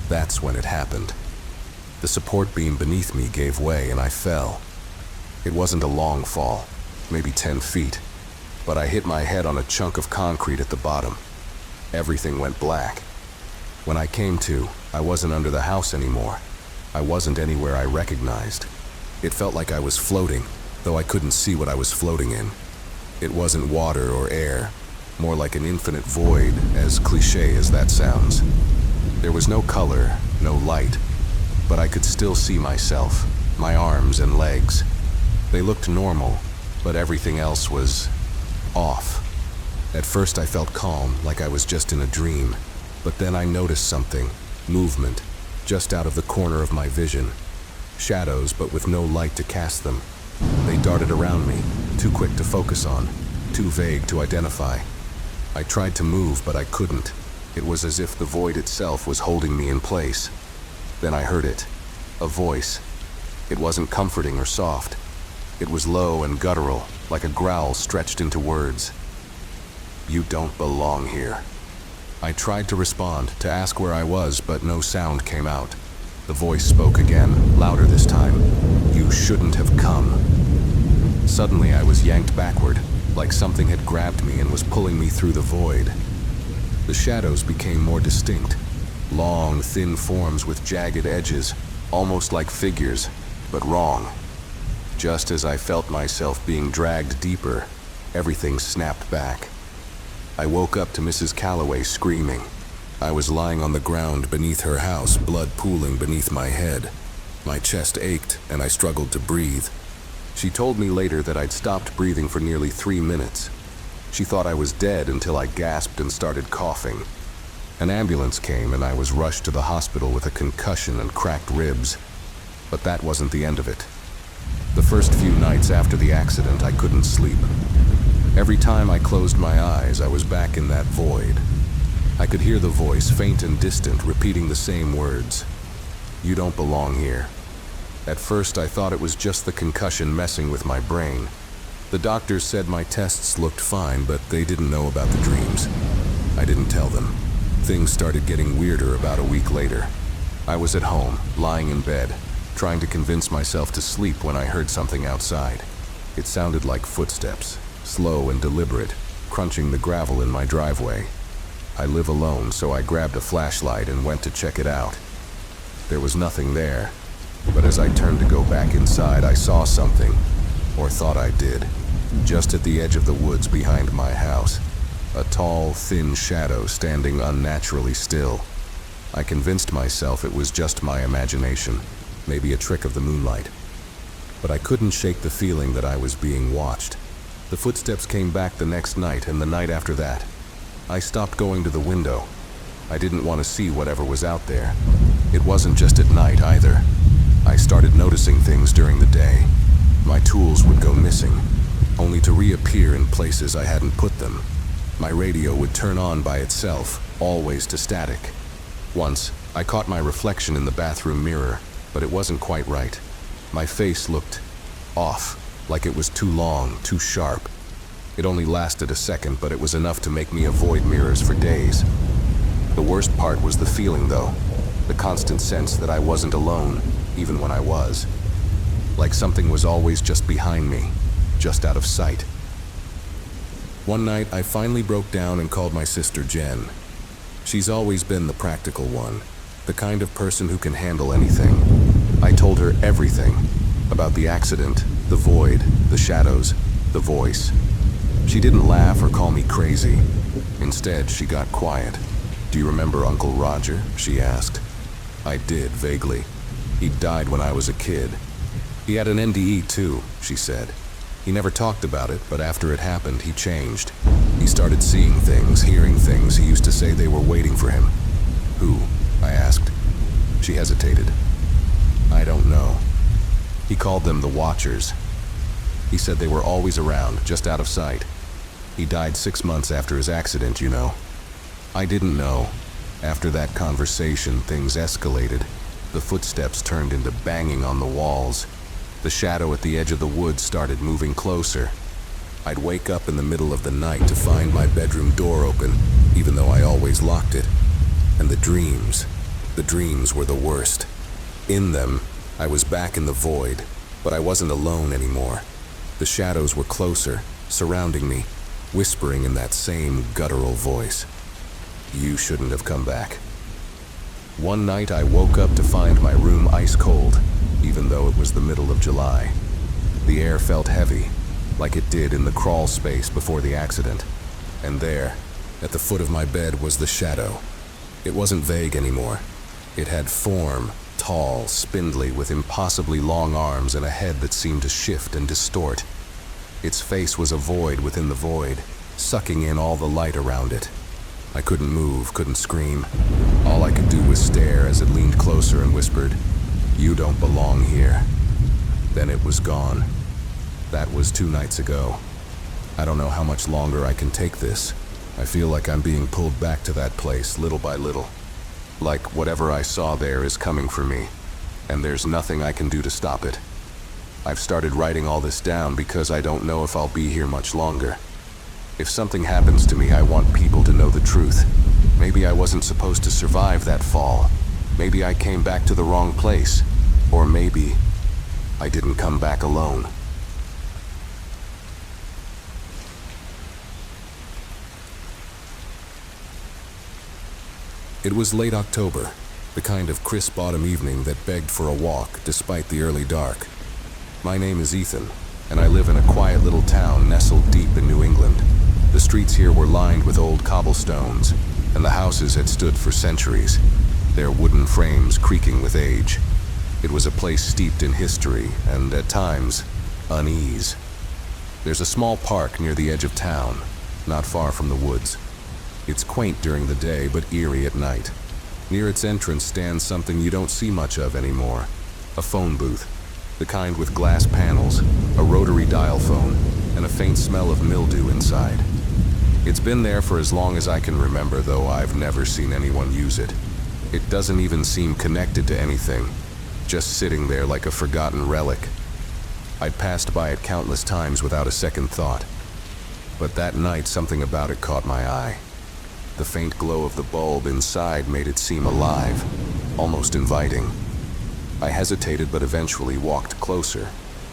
That's when it happened. The support beam beneath me gave way and I fell. It wasn't a long fall, maybe 10 feet, but I hit my head on a chunk of concrete at the bottom. Everything went black. When I came to, I wasn't under the house anymore. I wasn't anywhere I recognized. It felt like I was floating, though I couldn't see what I was floating in. It wasn't water or air, more like an infinite void, as cliché as that sounds. There was no color, no light, but I could still see myself, my arms and legs. They looked normal, but everything else was off. At first I felt calm, like I was just in a dream, but then I noticed something, movement, just out of the corner of my vision. Shadows, but with no light to cast them. They darted around me, too quick to focus on, too vague to identify. I tried to move, but I couldn't. It was as if the void itself was holding me in place. Then I heard it, a voice. It wasn't comforting or soft. It was low and guttural, like a growl stretched into words. "You don't belong here." I tried to respond, to ask where I was, but no sound came out. The voice spoke again, louder this time. "You shouldn't have come." Suddenly I was yanked backward, like something had grabbed me and was pulling me through the void. The shadows became more distinct. Long, thin forms with jagged edges, almost like figures, but wrong. Just as I felt myself being dragged deeper, everything snapped back. I woke up to Mrs. Calloway screaming. I was lying on the ground beneath her house, blood pooling beneath my head. My chest ached and I struggled to breathe. She told me later that I'd stopped breathing for nearly 3 minutes. She thought I was dead until I gasped and started coughing. An ambulance came and I was rushed to the hospital with a concussion and cracked ribs. But that wasn't the end of it. The first few nights after the accident, I couldn't sleep. Every time I closed my eyes, I was back in that void. I could hear the voice, faint and distant, repeating the same words. "You don't belong here." At first, I thought it was just the concussion messing with my brain. The doctors said my tests looked fine, but they didn't know about the dreams. I didn't tell them. Things started getting weirder about a week later. I was at home, lying in bed, trying to convince myself to sleep when I heard something outside. It sounded like footsteps, slow and deliberate, crunching the gravel in my driveway. I live alone, so I grabbed a flashlight and went to check it out. There was nothing there, but as I turned to go back inside, I saw something, or thought I did, just at the edge of the woods behind my house. A tall, thin shadow standing unnaturally still. I convinced myself it was just my imagination, maybe a trick of the moonlight. But I couldn't shake the feeling that I was being watched. The footsteps came back the next night and the night after that. I stopped going to the window. I didn't want to see whatever was out there. It wasn't just at night either. I started noticing things during the day. My tools would go missing, only to reappear in places I hadn't put them. My radio would turn on by itself, always to static. Once, I caught my reflection in the bathroom mirror, but it wasn't quite right. My face looked off, like it was too long, too sharp. It only lasted a second, but it was enough to make me avoid mirrors for days. The worst part was the feeling, though. The constant sense that I wasn't alone, even when I was. Like something was always just behind me, just out of sight. One night, I finally broke down and called my sister Jen. She's always been the practical one, the kind of person who can handle anything. I told her everything about the accident, the void, the shadows, the voice. She didn't laugh or call me crazy. Instead, she got quiet. "Do you remember Uncle Roger?" she asked. I did, vaguely. He died when I was a kid. He had an NDE too, she said. He never talked about it, but after it happened, he changed. He started seeing things, hearing things. He used to say they were waiting for him. "Who?" I asked. She hesitated. "I don't know. He called them the Watchers. He said they were always around, just out of sight. He died 6 months after his accident, you know." I didn't know. After that conversation, things escalated. The footsteps turned into banging on the walls. The shadow at the edge of the woods started moving closer. I'd wake up in the middle of the night to find my bedroom door open, even though I always locked it. And the dreams were the worst. In them, I was back in the void, but I wasn't alone anymore. The shadows were closer, surrounding me, whispering in that same guttural voice. "You shouldn't have come back." One night I woke up to find my room ice cold, even though it was the middle of July. The air felt heavy, like it did in the crawl space before the accident. And there, at the foot of my bed, was the shadow. It wasn't vague anymore. It had form, tall, spindly, with impossibly long arms and a head that seemed to shift and distort. Its face was a void within the void, sucking in all the light around it. I couldn't move, couldn't scream. All I could do was stare as it leaned closer and whispered, "You don't belong here." Then it was gone. That was 2 nights ago. I don't know how much longer I can take this. I feel like I'm being pulled back to that place little by little. Like whatever I saw there is coming for me, and there's nothing I can do to stop it. I've started writing all this down because I don't know if I'll be here much longer. If something happens to me, I want people to know the truth. Maybe I wasn't supposed to survive that fall. Maybe I came back to the wrong place. Or maybe I didn't come back alone. It was late October, the kind of crisp autumn evening that begged for a walk despite the early dark. My name is Ethan, and I live in a quiet little town nestled deep in New England. The streets here were lined with old cobblestones, and the houses had stood for centuries, their wooden frames creaking with age. It was a place steeped in history and, at times, unease. There's a small park near the edge of town, not far from the woods. It's quaint during the day, but eerie at night. Near its entrance stands something you don't see much of anymore: a phone booth, the kind with glass panels, a rotary dial phone, and a faint smell of mildew inside. It's been there for as long as I can remember, though I've never seen anyone use it. It doesn't even seem connected to anything, just sitting there like a forgotten relic. I'd passed by it countless times without a second thought. But that night, something about it caught my eye. The faint glow of the bulb inside made it seem alive, almost inviting. I hesitated but eventually walked closer,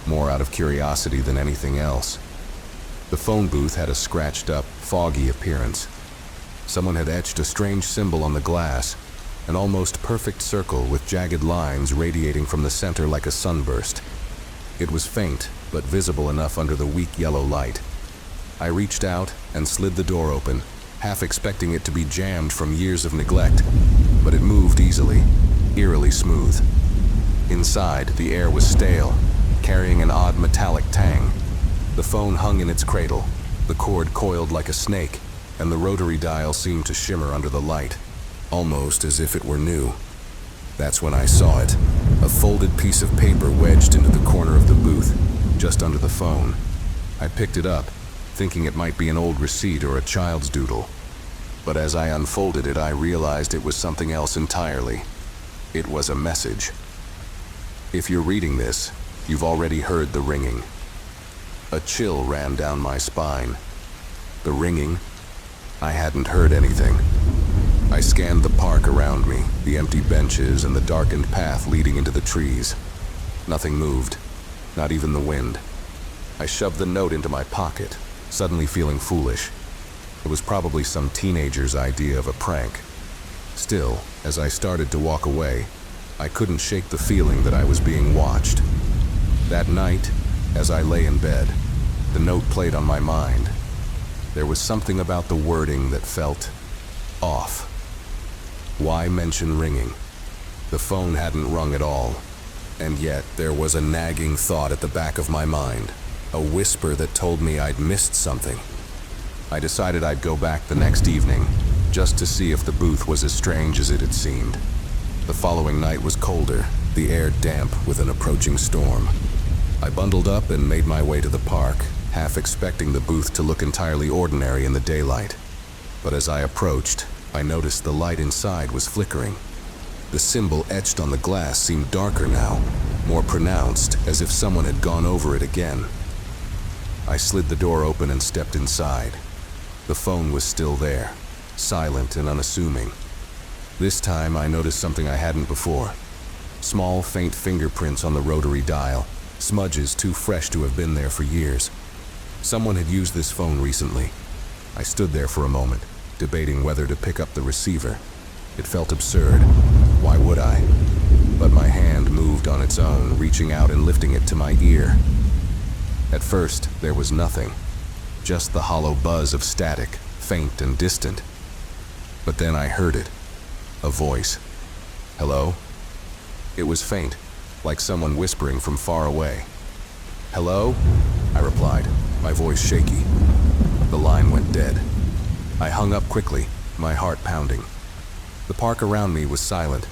more out of curiosity than anything else. The phone booth had a scratched-up, foggy appearance. Someone had etched a strange symbol on the glass, an almost perfect circle with jagged lines radiating from the center like a sunburst. It was faint, but visible enough under the weak yellow light. I reached out and slid the door open, half expecting it to be jammed from years of neglect, but it moved easily, eerily smooth. Inside, the air was stale, carrying an odd metallic tang. The phone hung in its cradle, the cord coiled like a snake, and the rotary dial seemed to shimmer under the light, almost as if it were new. That's when I saw it, a folded piece of paper wedged into the corner of the booth, just under the phone. I picked it up, thinking it might be an old receipt or a child's doodle. But as I unfolded it, I realized it was something else entirely. It was a message. If you're reading this, you've already heard the ringing. A chill ran down my spine. The ringing? I hadn't heard anything. I scanned the park around me, the empty benches and the darkened path leading into the trees. Nothing moved, not even the wind. I shoved the note into my pocket, suddenly feeling foolish. It was probably some teenager's idea of a prank. Still, as I started to walk away, I couldn't shake the feeling that I was being watched. That night, as I lay in bed, the note played on my mind. There was something about the wording that felt off. Why mention ringing? The phone hadn't rung at all, and yet there was a nagging thought at the back of my mind, a whisper that told me I'd missed something. I decided I'd go back the next evening, just to see if the booth was as strange as it had seemed. The following night was colder, the air damp with an approaching storm. I bundled up and made my way to the park, half expecting the booth to look entirely ordinary in the daylight. But as I approached, I noticed the light inside was flickering. The symbol etched on the glass seemed darker now, more pronounced, as if someone had gone over it again. I slid the door open and stepped inside. The phone was still there, silent and unassuming. This time I noticed something I hadn't before. Small, faint fingerprints on the rotary dial, smudges too fresh to have been there for years. Someone had used this phone recently. I stood there for a moment, debating whether to pick up the receiver. It felt absurd. Why would I? But my hand moved on its own, reaching out and lifting it to my ear. At first, there was nothing, just the hollow buzz of static, faint and distant. But then I heard it, a voice. Hello? It was faint, like someone whispering from far away. Hello? I replied, my voice shaky. The line went dead. I hung up quickly, my heart pounding. The park around me was silent,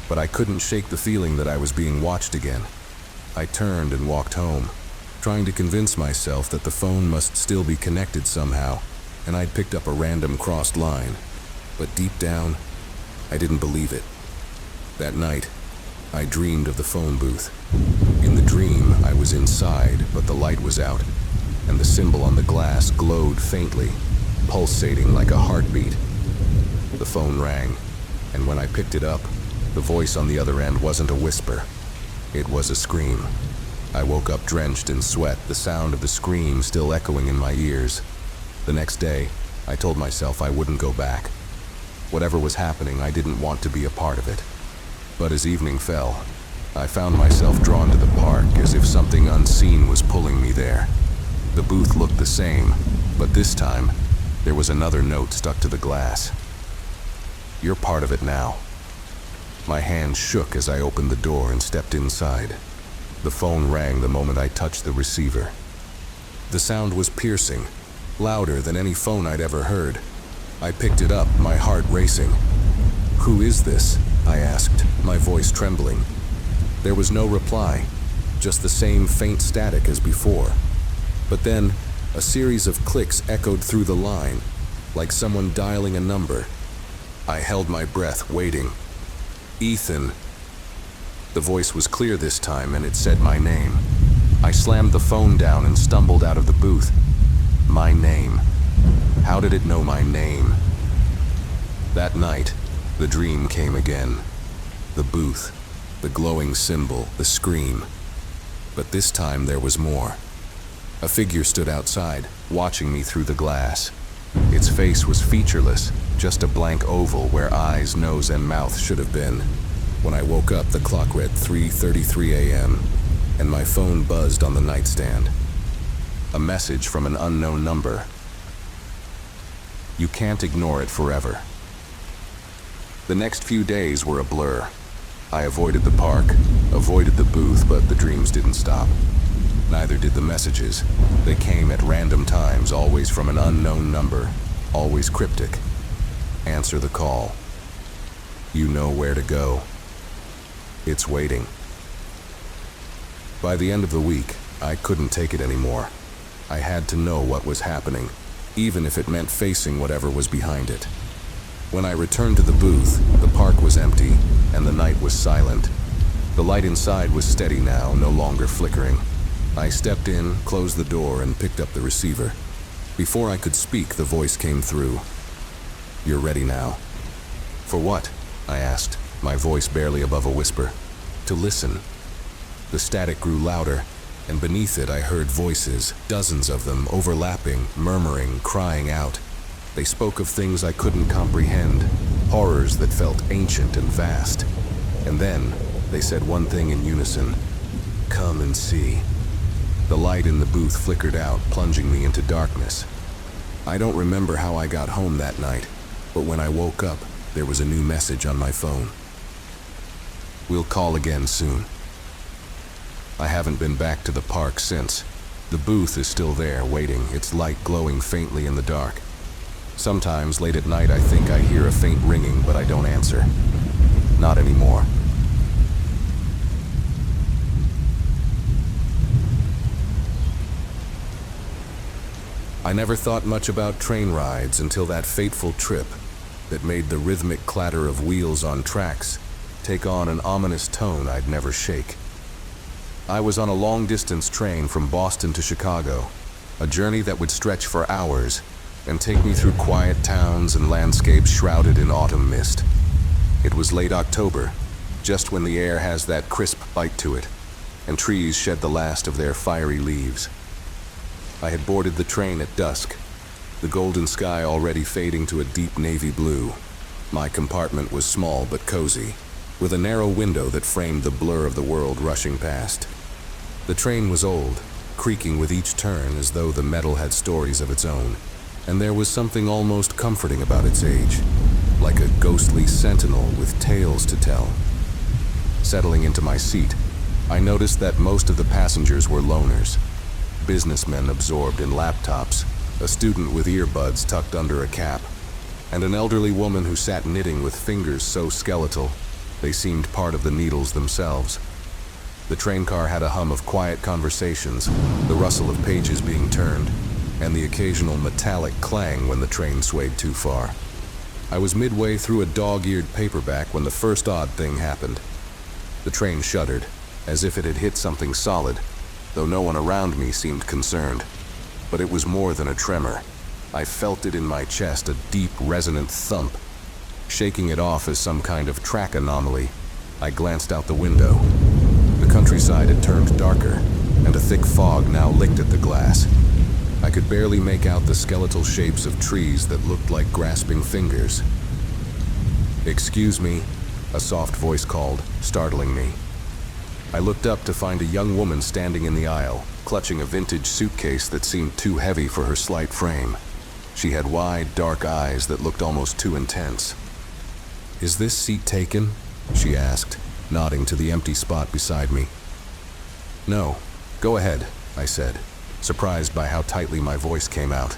but I couldn't shake the feeling that I was being watched again. I turned and walked home, trying to convince myself that the phone must still be connected somehow, and I'd picked up a random crossed line. But deep down, I didn't believe it. That night, I dreamed of the phone booth. In the dream, I was inside, but the light was out, and the symbol on the glass glowed faintly, pulsating like a heartbeat. The phone rang, and when I picked it up, the voice on the other end wasn't a whisper. It was a scream. I woke up drenched in sweat, the sound of the scream still echoing in my ears. The next day, I told myself I wouldn't go back. Whatever was happening, I didn't want to be a part of it. But as evening fell, I found myself drawn to the park as if something unseen was pulling me there. The booth looked the same, but this time, There was another note stuck to the glass. "You're part of it now." My hand shook as I opened the door and stepped inside. The phone rang the moment I touched the receiver. The sound was piercing, louder than any phone I'd ever heard. I picked it up, my heart racing. "Who is this?" I asked, my voice trembling. There was no reply, just the same faint static as before. But then, a series of clicks echoed through the line, like someone dialing a number. I held my breath, waiting. "Ethan." The voice was clear this time, and it said my name. I slammed the phone down and stumbled out of the booth. My name. How did it know my name? That night, the dream came again. The booth, the glowing symbol, the scream. But this time there was more. A figure stood outside, watching me through the glass. Its face was featureless, just a blank oval where eyes, nose, and mouth should have been. When I woke up, the clock read 3:33 a.m., and my phone buzzed on the nightstand. A message from an unknown number. "You can't ignore it forever." The next few days were a blur. I avoided the park, avoided the booth, but the dreams didn't stop. Neither did the messages. They came at random times, always from an unknown number, always cryptic. "Answer the call. You know where to go. It's waiting." By the end of the week, I couldn't take it anymore. I had to know what was happening, even if it meant facing whatever was behind it. When I returned to the booth, the park was empty, and the night was silent. The light inside was steady now, no longer flickering. I stepped in, closed the door, and picked up the receiver. Before I could speak, the voice came through. "You're ready now." "For what?" I asked, my voice barely above a whisper. "To listen." The static grew louder, and beneath it I heard voices, dozens of them, overlapping, murmuring, crying out. They spoke of things I couldn't comprehend, horrors that felt ancient and vast. And then, they said one thing in unison: "Come and see." The light in the booth flickered out, plunging me into darkness. I don't remember how I got home that night, but when I woke up, there was a new message on my phone. "We'll call again soon." I haven't been back to the park since. The booth is still there, waiting, its light glowing faintly in the dark. Sometimes, late at night, I think I hear a faint ringing, but I don't answer. Not anymore. I never thought much about train rides until that fateful trip that made the rhythmic clatter of wheels on tracks take on an ominous tone I'd never shake. I was on a long-distance train from Boston to Chicago, a journey that would stretch for hours and take me through quiet towns and landscapes shrouded in autumn mist. It was late October, just when the air has that crisp bite to it, and trees shed the last of their fiery leaves. I had boarded the train at dusk, the golden sky already fading to a deep navy blue. My compartment was small but cozy, with a narrow window that framed the blur of the world rushing past. The train was old, creaking with each turn as though the metal had stories of its own, and there was something almost comforting about its age, like a ghostly sentinel with tales to tell. Settling into my seat, I noticed that most of the passengers were loners. Businessmen absorbed in laptops, a student with earbuds tucked under a cap, and an elderly woman who sat knitting with fingers so skeletal they seemed part of the needles themselves. The train car had a hum of quiet conversations, the rustle of pages being turned, and the occasional metallic clang when the train swayed too far. I was midway through a dog-eared paperback when the first odd thing happened. The train shuddered, as if it had hit something solid, though no one around me seemed concerned. But it was more than a tremor. I felt it in my chest, a deep, resonant thump. Shaking it off as some kind of track anomaly, I glanced out the window. The countryside had turned darker, and a thick fog now licked at the glass. I could barely make out the skeletal shapes of trees that looked like grasping fingers. "Excuse me," a soft voice called, startling me. I looked up to find a young woman standing in the aisle, clutching a vintage suitcase that seemed too heavy for her slight frame. She had wide, dark eyes that looked almost too intense. "Is this seat taken?" she asked, nodding to the empty spot beside me. "No, go ahead," I said, surprised by how tightly my voice came out.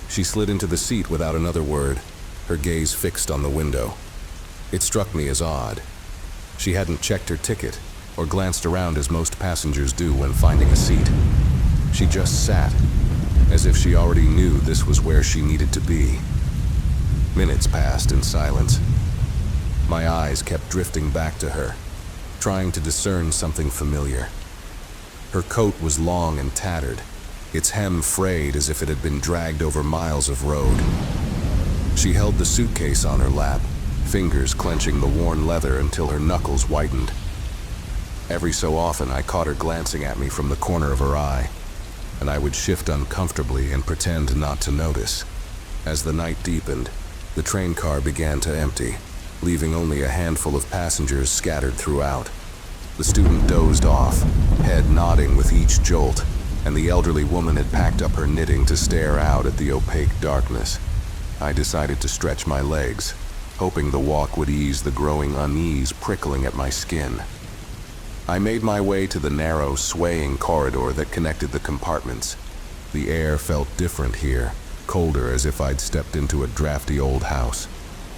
She slid into the seat without another word, her gaze fixed on the window. It struck me as odd. She hadn't checked her ticket or glanced around as most passengers do when finding a seat. She just sat, as if she already knew this was where she needed to be. Minutes passed in silence. My eyes kept drifting back to her, trying to discern something familiar. Her coat was long and tattered, its hem frayed as if it had been dragged over miles of road. She held the suitcase on her lap, fingers clenching the worn leather until her knuckles whitened. Every so often I caught her glancing at me from the corner of her eye, and I would shift uncomfortably and pretend not to notice. As the night deepened, the train car began to empty, leaving only a handful of passengers scattered throughout. The student dozed off, head nodding with each jolt, and the elderly woman had packed up her knitting to stare out at the opaque darkness. I decided to stretch my legs, hoping the walk would ease the growing unease prickling at my skin. I made my way to the narrow, swaying corridor that connected the compartments. The air felt different here, colder as if I'd stepped into a drafty old house.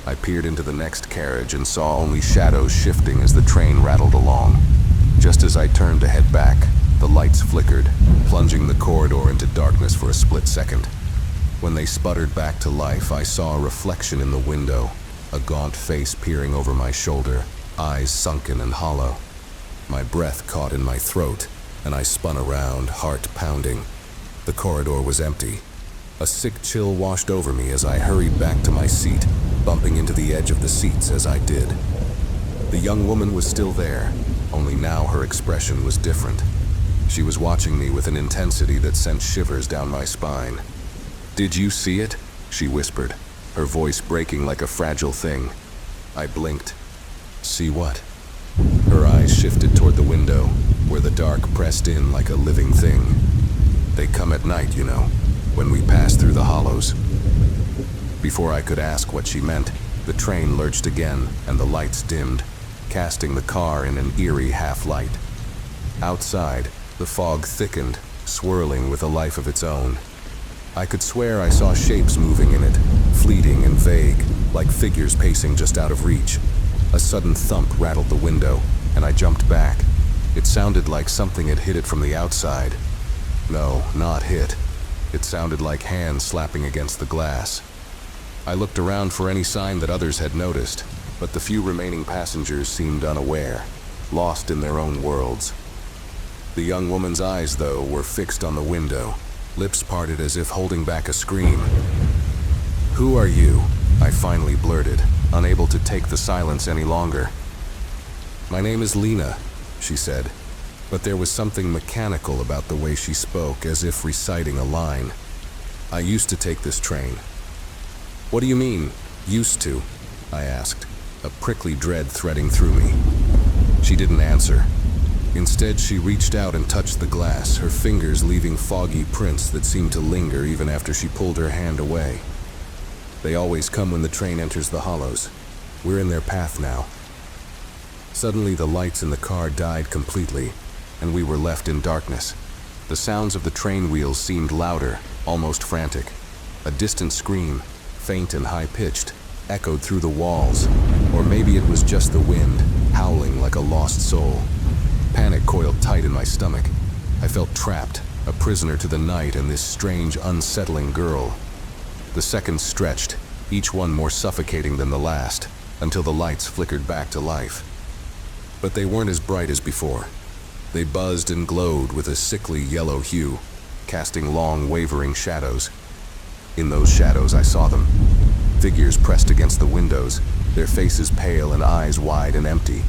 I peered into the next carriage and saw only shadows shifting as the train rattled along. Just as I turned to head back, the lights flickered, plunging the corridor into darkness for a split second. When they sputtered back to life, I saw a reflection in the window, a gaunt face peering over my shoulder, eyes sunken and hollow. My breath caught in my throat, and I spun around, heart pounding. The corridor was empty. A sick chill washed over me as I hurried back to my seat, bumping into the edge of the seats as I did. The young woman was still there, only now her expression was different. She was watching me with an intensity that sent shivers down my spine. "Did you see it?" she whispered, her voice breaking like a fragile thing. I blinked. "See what?" Her eyes shifted toward the window, where the dark pressed in like a living thing. "They come at night, you know, when we pass through the hollows." Before I could ask what she meant, the train lurched again and the lights dimmed, casting the car in an eerie half-light. Outside, the fog thickened, swirling with a life of its own. I could swear I saw shapes moving in it, fleeting and vague, like figures pacing just out of reach. A sudden thump rattled the window, and I jumped back. It sounded like something had hit it from the outside. No, not hit. It sounded like hands slapping against the glass. I looked around for any sign that others had noticed, but the few remaining passengers seemed unaware, lost in their own worlds. The young woman's eyes, though, were fixed on the window, lips parted as if holding back a scream. "Who are you?" I finally blurted, unable to take the silence any longer. "My name is Lena," she said, but there was something mechanical about the way she spoke, as if reciting a line. "I used to take this train." "What do you mean, used to?" I asked, a prickly dread threading through me. She didn't answer. Instead, she reached out and touched the glass, her fingers leaving foggy prints that seemed to linger even after she pulled her hand away. "They always come when the train enters the hollows. We're in their path now." Suddenly, the lights in the car died completely, and we were left in darkness. The sounds of the train wheels seemed louder, almost frantic. A distant scream, faint and high-pitched, echoed through the walls, or maybe it was just the wind, howling like a lost soul. Panic coiled tight in my stomach. I felt trapped, a prisoner to the night and this strange, unsettling girl. The seconds stretched, each one more suffocating than the last, until the lights flickered back to life. But they weren't as bright as before. They buzzed and glowed with a sickly yellow hue, casting long, wavering shadows. In those shadows, I saw them. Figures pressed against the windows, their faces pale and eyes wide and empty.